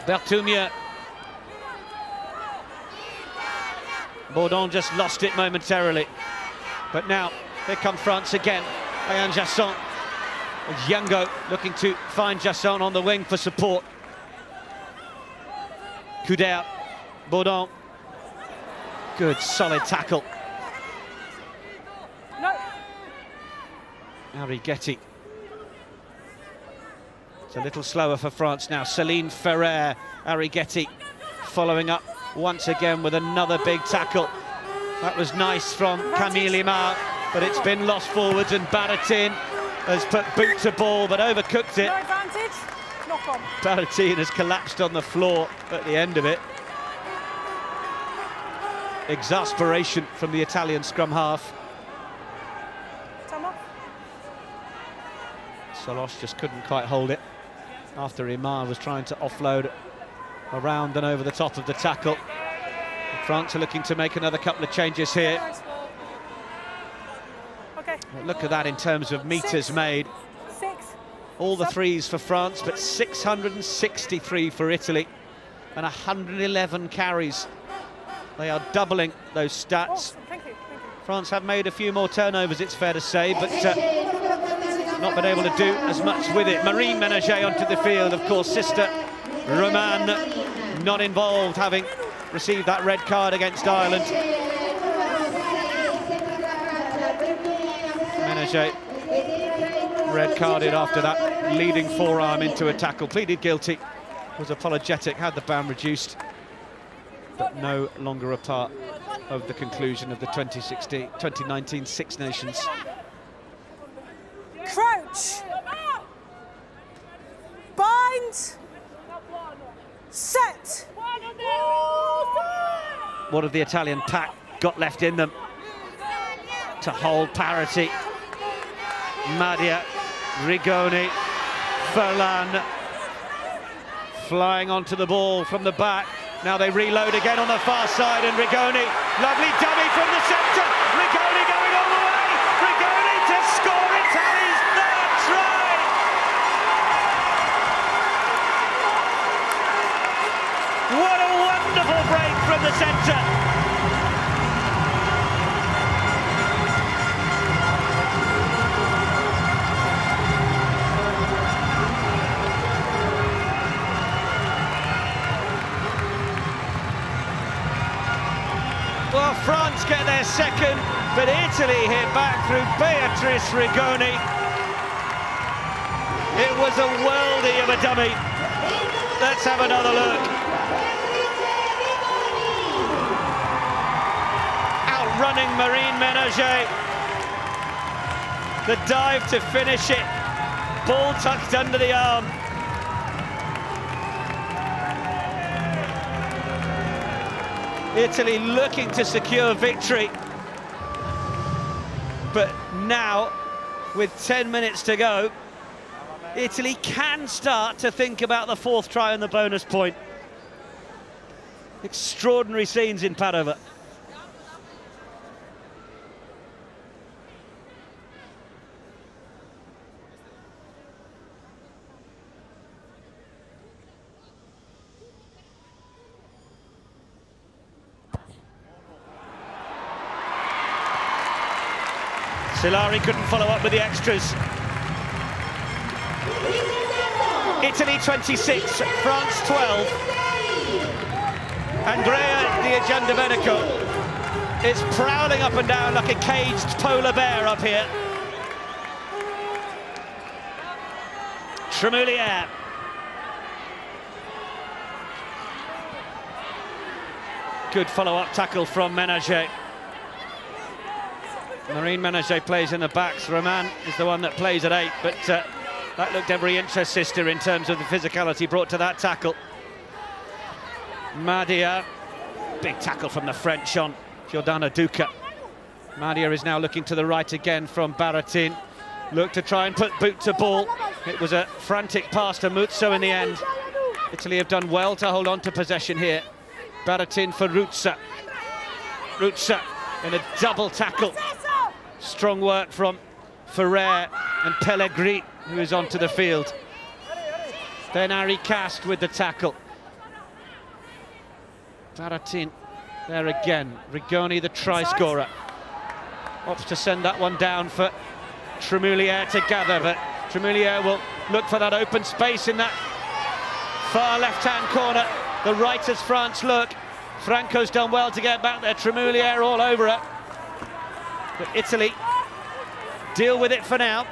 [SPEAKER 1] Berthoumieux. Bourdon just lost it momentarily. But now, here come France again. Ayaan Jassant. Yango looking to find Jassant on the wing for support. Couder, Bourdon. Good, solid tackle.
[SPEAKER 2] No.
[SPEAKER 1] Arrighetti. It's a little slower for France now. Céline Ferrer, Arrighetti following up once again with another big tackle. That was nice from Camille Imar, but it's been lost forwards, and Baratin has put boot to ball but overcooked it.
[SPEAKER 2] No advantage. Knock on.
[SPEAKER 1] Baratin has collapsed on the floor at the end of it. Exasperation from the Italian scrum half.
[SPEAKER 2] Time off.
[SPEAKER 1] Solosh just couldn't quite hold it after Imar was trying to offload around and over the top of the tackle. And France are looking to make another couple of changes here.
[SPEAKER 2] Okay.
[SPEAKER 1] Look at that in terms of metres made.
[SPEAKER 2] 6.
[SPEAKER 1] All the threes for France, but 663 for Italy and 111 carries. They are doubling those stats.
[SPEAKER 2] Awesome. Thank you. Thank you.
[SPEAKER 1] France have made a few more turnovers, it's fair to say, but not been able to do as much with it. Marine Ménager onto the field, of course, sister Romane not involved, having received that red card against Ireland. Ménager red carded after that leading forearm into a tackle, pleaded guilty, was apologetic, had the ban reduced, but no longer a part of the conclusion of the 2019 Six Nations.
[SPEAKER 2] Crouch. Bind. Set.
[SPEAKER 1] What have the Italian pack got left in them to hold parity? Madia, Rigoni, Ferland flying onto the ball from the back. Now they reload again on the far side, and Rigoni, lovely dummy from the centre. Rigoni going all the way. Rigoni to score Italy's third try. What a wonderful break from the centre. get their second, but Italy hit back through Beatrice Rigoni. It was a worldie of a dummy. Let's have another look. Outrunning Marine Ménager. The dive to finish it. Ball tucked under the arm. Italy looking to secure victory. But now, with 10 minutes to go, Italy can start to think about the fourth try and the bonus point. Extraordinary scenes in Padova. Scolari couldn't follow up with the extras. Italy 26, France 12. Andrea Di Giandomenico is prowling up and down like a caged polar bear up here. Tremoulière. Good follow-up tackle from Ménager. Marine Ménager plays in the backs. Roman is the one that plays at 8, but that looked every inch her sister in terms of the physicality brought to that tackle. Madia, big tackle from the French on Giordana Duca. Madia is now looking to the right again from Baratin. Looked to try and put boot to ball. It was a frantic pass to Muzzo in the end. Italy have done well to hold on to possession here. Baratin for Ruzza. Ruzza in a double tackle. Strong work from Ferrer and Pellegrini, who is onto the field. Then Harry Cast with the tackle. Baratin there again. Rigoni, the try scorer, opts to send that one down for Tremoulière to gather, but Tremoulière will look for that open space in that far left-hand corner. The right as France look. Franco's done well to get back there. Tremoulière all over her. But Italy deal with it for now.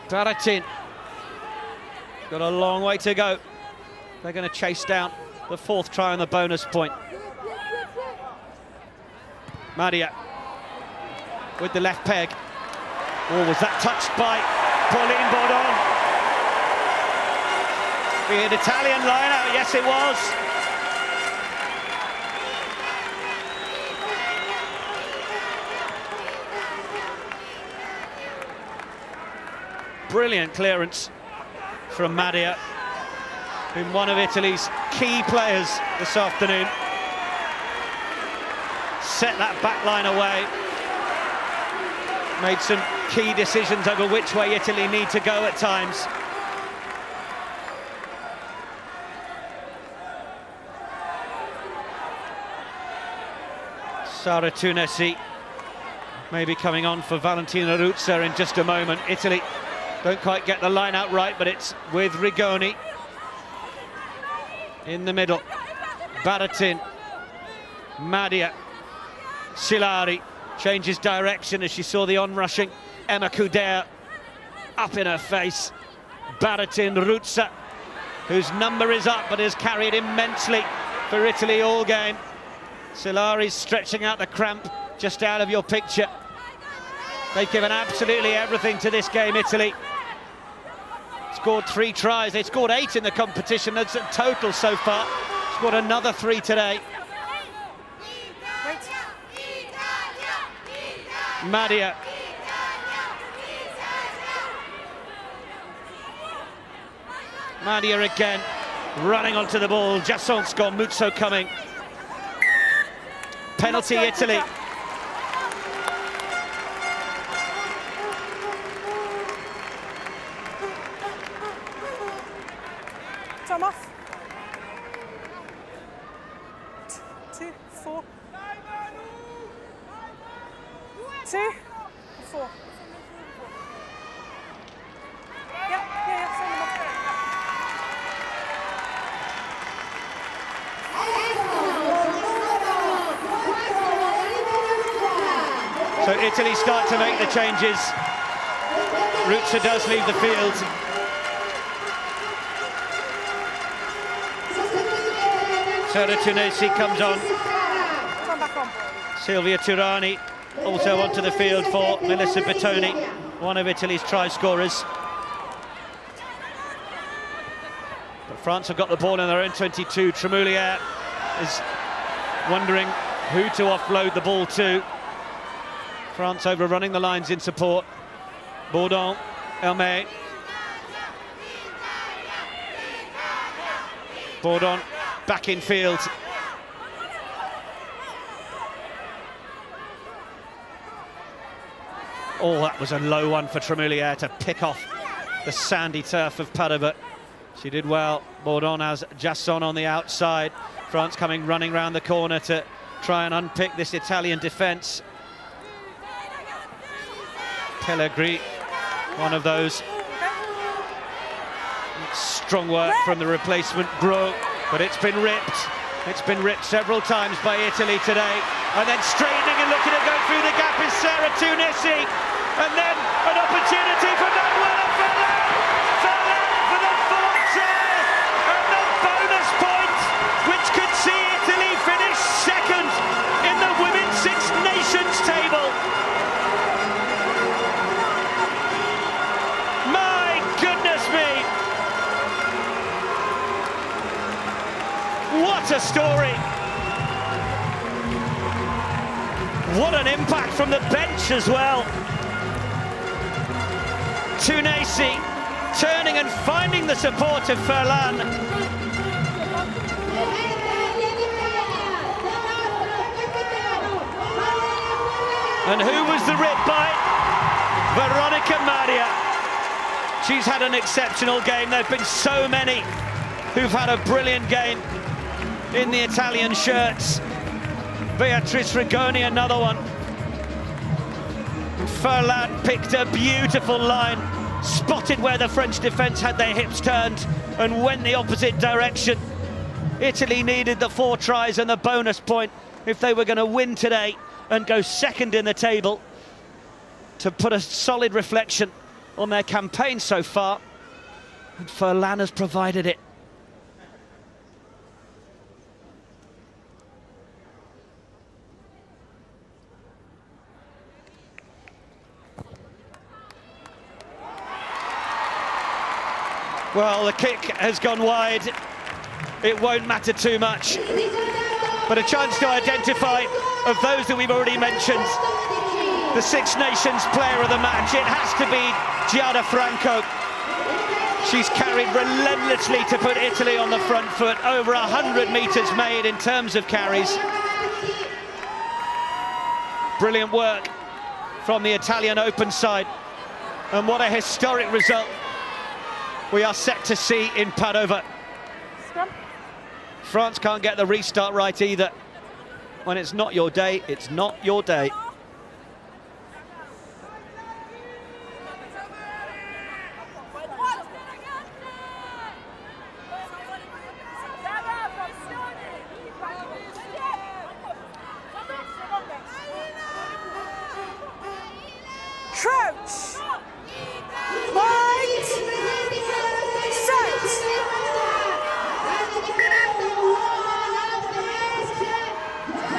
[SPEAKER 1] Baratin got a long way to go. They're going to chase down the fourth try on the bonus point. Madia with the left peg. Oh, was that touched by Pauline Bourdon? Be an Italian line-out, yes it was. Brilliant clearance from Madia, been one of Italy's key players this afternoon. Set that back line away. Made some key decisions over which way Italy need to go at times. Sara Tunesi maybe coming on for Valentina Ruzza in just a moment. Italy don't quite get the line out right, but it's with Rigoni in the middle. Baratin, Madia, Scolari changes direction as she saw the onrushing Emma Couder up in her face. Baratin, Ruzza, whose number is up but has carried immensely for Italy all game. Scolari's stretching out the cramp just out of your picture. They've given absolutely everything to this game, Italy. Scored 3 tries, they scored 8 in the competition, that's a total so far. Scored another 3 today. Madia. Madia again, running onto the ball. Jasson's got Muzzo coming. Penalty, Italy.
[SPEAKER 2] Time off. 2, 4. 2, 4. Yeah, send them off.
[SPEAKER 1] So Italy start to make the changes. Ruzza does leave the field. Sara Tunisi comes on.
[SPEAKER 2] Come back on.
[SPEAKER 1] Silvia Turani also onto the field for Melissa Bertoni, one of Italy's try scorers. But France have got the ball in their own 22. Tremoulière is wondering who to offload the ball to. France overrunning the lines in support. Bourdon, Elmé. Bourdon back in field. Oh, that was a low one for Tremoulière to pick off the sandy turf of Padova. She did well. Bourdon has Jasson on the outside. France coming running round the corner to try and unpick this Italian defence. Pellegrini, one of those. Strong work from the replacement Gros, but it's been ripped. It's been ripped several times by Italy today. And then straightening and looking to go through the gap is Sara Tunisi. And then an opportunity for Manuela Ferland. Ferland for the fourth try. And the bonus point, which could see Italy finish second in the Women's Six Nations table. My goodness me. What a story! What an impact from the bench as well. Tunisi turning and finding the support of Ferland. And who was the rip by? Veronica Maria. She's had an exceptional game. There have been so many who've had a brilliant game in the Italian shirts. Beatrice Rigoni, another one. Ferland picked a beautiful line, spotted where the French defence had their hips turned and went the opposite direction. Italy needed the 4 tries and the bonus point if they were going to win today and go second in the table, to put a solid reflection on their campaign so far. And Ferland has provided it. Well, the kick has gone wide. It won't matter too much. But a chance to identify, of those that we've already mentioned, the Six Nations player of the match. It has to be Giada Franco. She's carried relentlessly to put Italy on the front foot. Over 100 metres made in terms of carries. Brilliant work from the Italian Open side. And what a historic result we are set to see in Padova.
[SPEAKER 2] Scrum.
[SPEAKER 1] France can't get the restart right either. When it's not your day, it's not your day.
[SPEAKER 2] Crouch. Mind. Set.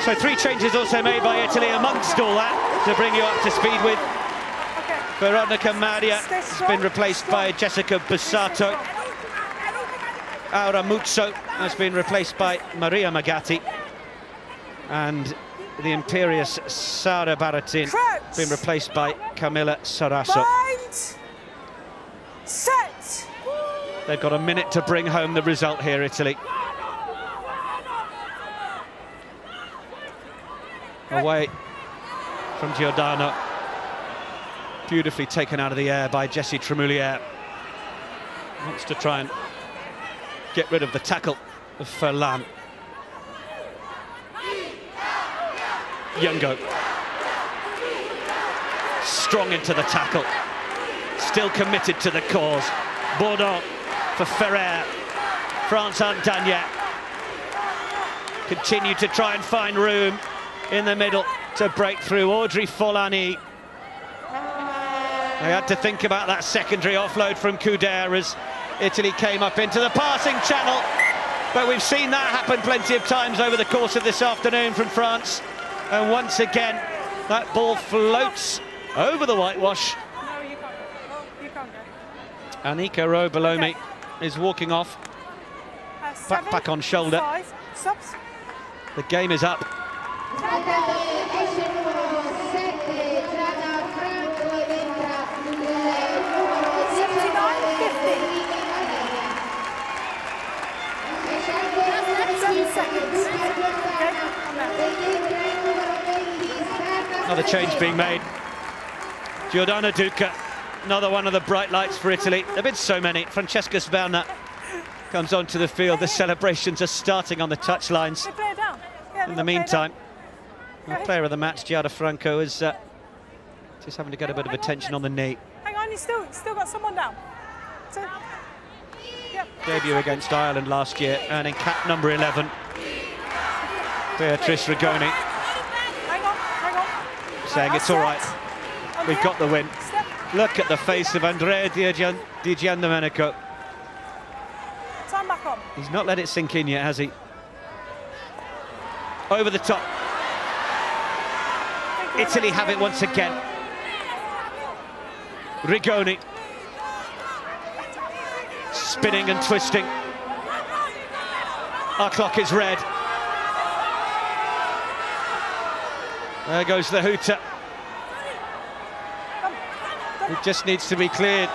[SPEAKER 1] So 3 changes also made by Italy amongst all that to bring you up to speed with.
[SPEAKER 2] Okay.
[SPEAKER 1] Veronica Maria has been replaced by Jessica Bussato. Aura Muzzo has been replaced by Maria Magatti. And the imperious Sara Baratin has been replaced by Camilla Sarasso.
[SPEAKER 2] Mind. Set.
[SPEAKER 1] They've got a minute to bring home the result here, Italy. Away from Giordano. Beautifully taken out of the air by Jessie Tremoulière. Wants to try and get rid of the tackle of Ferland. Youngo. Strong into the tackle. Still committed to the cause. Bourdon for Ferrer. France aren't done yet. Continue to try and find room in the middle to break through. Audrey Folani. They had to think about that secondary offload from Couder as Italy came up into the passing channel. But we've seen that happen plenty of times over the course of this afternoon from France. And once again, that ball floats over the whitewash.
[SPEAKER 2] No, you can't go. Oh, you can't go.
[SPEAKER 1] Annika Rowe below me is walking off. Backpack on shoulder.
[SPEAKER 2] 5 stops.
[SPEAKER 1] The game is up. 7 seconds. Another change being made. Giordana Duca, another one of the bright lights for Italy. There have been so many. Francesca Sberna comes onto the field. The celebrations are starting on the touchlines.
[SPEAKER 2] They play it down. Yeah,
[SPEAKER 1] In the meantime, the player of the match, Giada Franco, is just having to get a bit of attention on the knee.
[SPEAKER 2] Hang on, you still got someone down. So, yep.
[SPEAKER 1] Debut against Ireland last year, earning cap number 11. Beatrice Rigoni
[SPEAKER 2] Hang on.
[SPEAKER 1] saying it's all right. We've got the win. Look at the face of Andrea Di Giandomenico.
[SPEAKER 2] Time back on.
[SPEAKER 1] He's not let it sink in yet, has he? Over the top. Italy have it once again. Rigoni. Spinning and twisting. Our clock is red. There goes the hooter. It just needs to be cleared.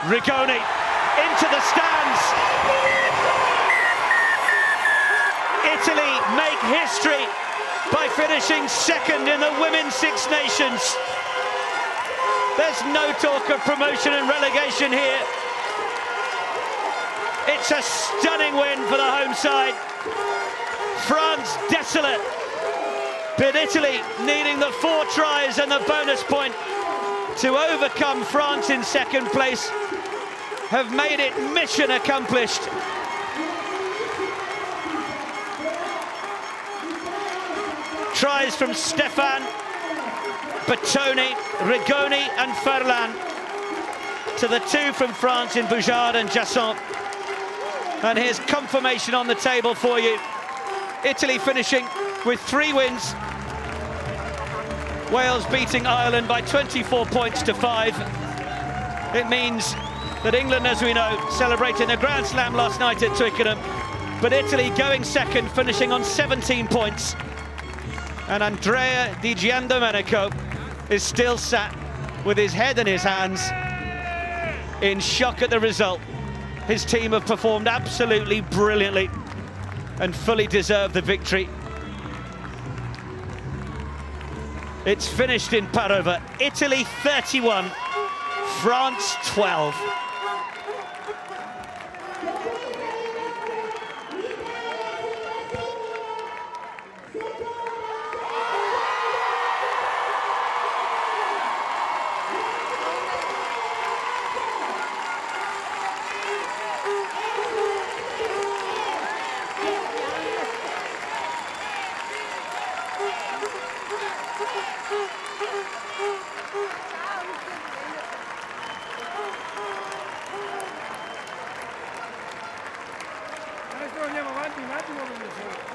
[SPEAKER 1] Rigoni into the stands. Italy make history by finishing second in the Women's Six Nations. There's no talk of promotion and relegation here. It's a stunning win for the home side. France desolate, but Italy needing the 4 tries and the bonus point to overcome France in second place have made it mission accomplished. Tries from Stefan, Batoni, Rigoni and Ferland, to the 2 from France in Boujard and Jasson. And here's confirmation on the table for you. Italy finishing with 3 wins. Wales beating Ireland by 24 points to 5. It means that England, as we know, celebrating a Grand Slam last night at Twickenham, but Italy going second, finishing on 17 points. And Andrea Di Giandomenico is still sat with his head in his hands in shock at the result. His team have performed absolutely brilliantly and fully deserved the victory. It's finished in Padova. Italy 31, France 12.
[SPEAKER 3] Adesso andiamo avanti un attimo con il sole.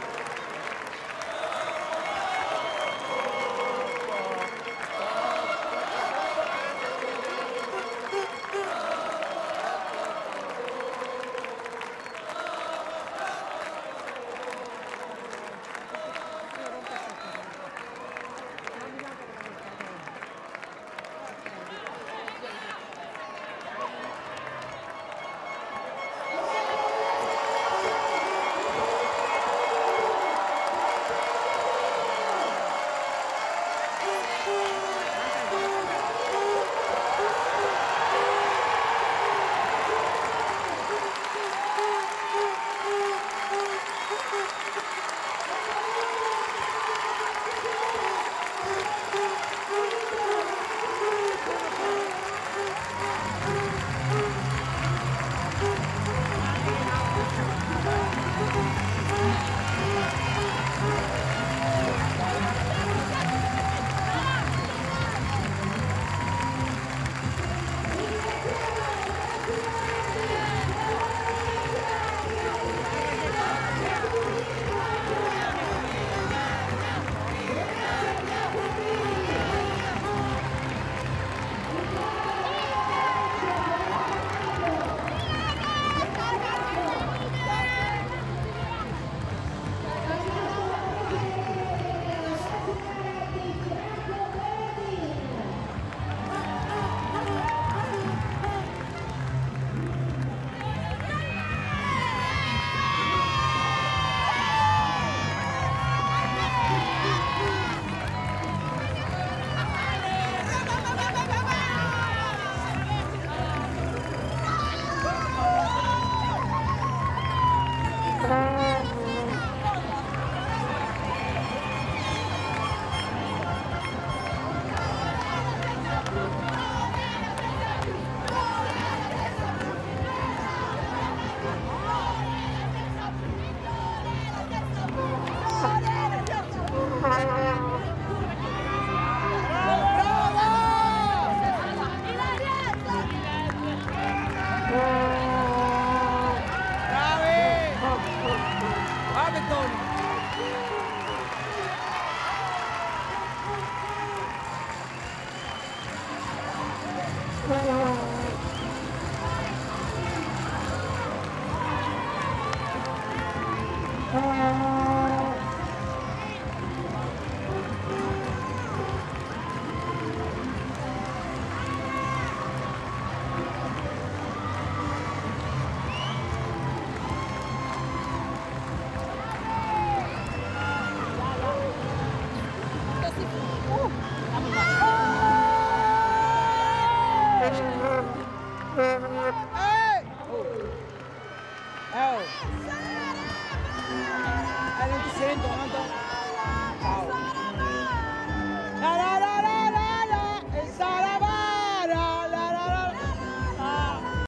[SPEAKER 5] È 26, 90.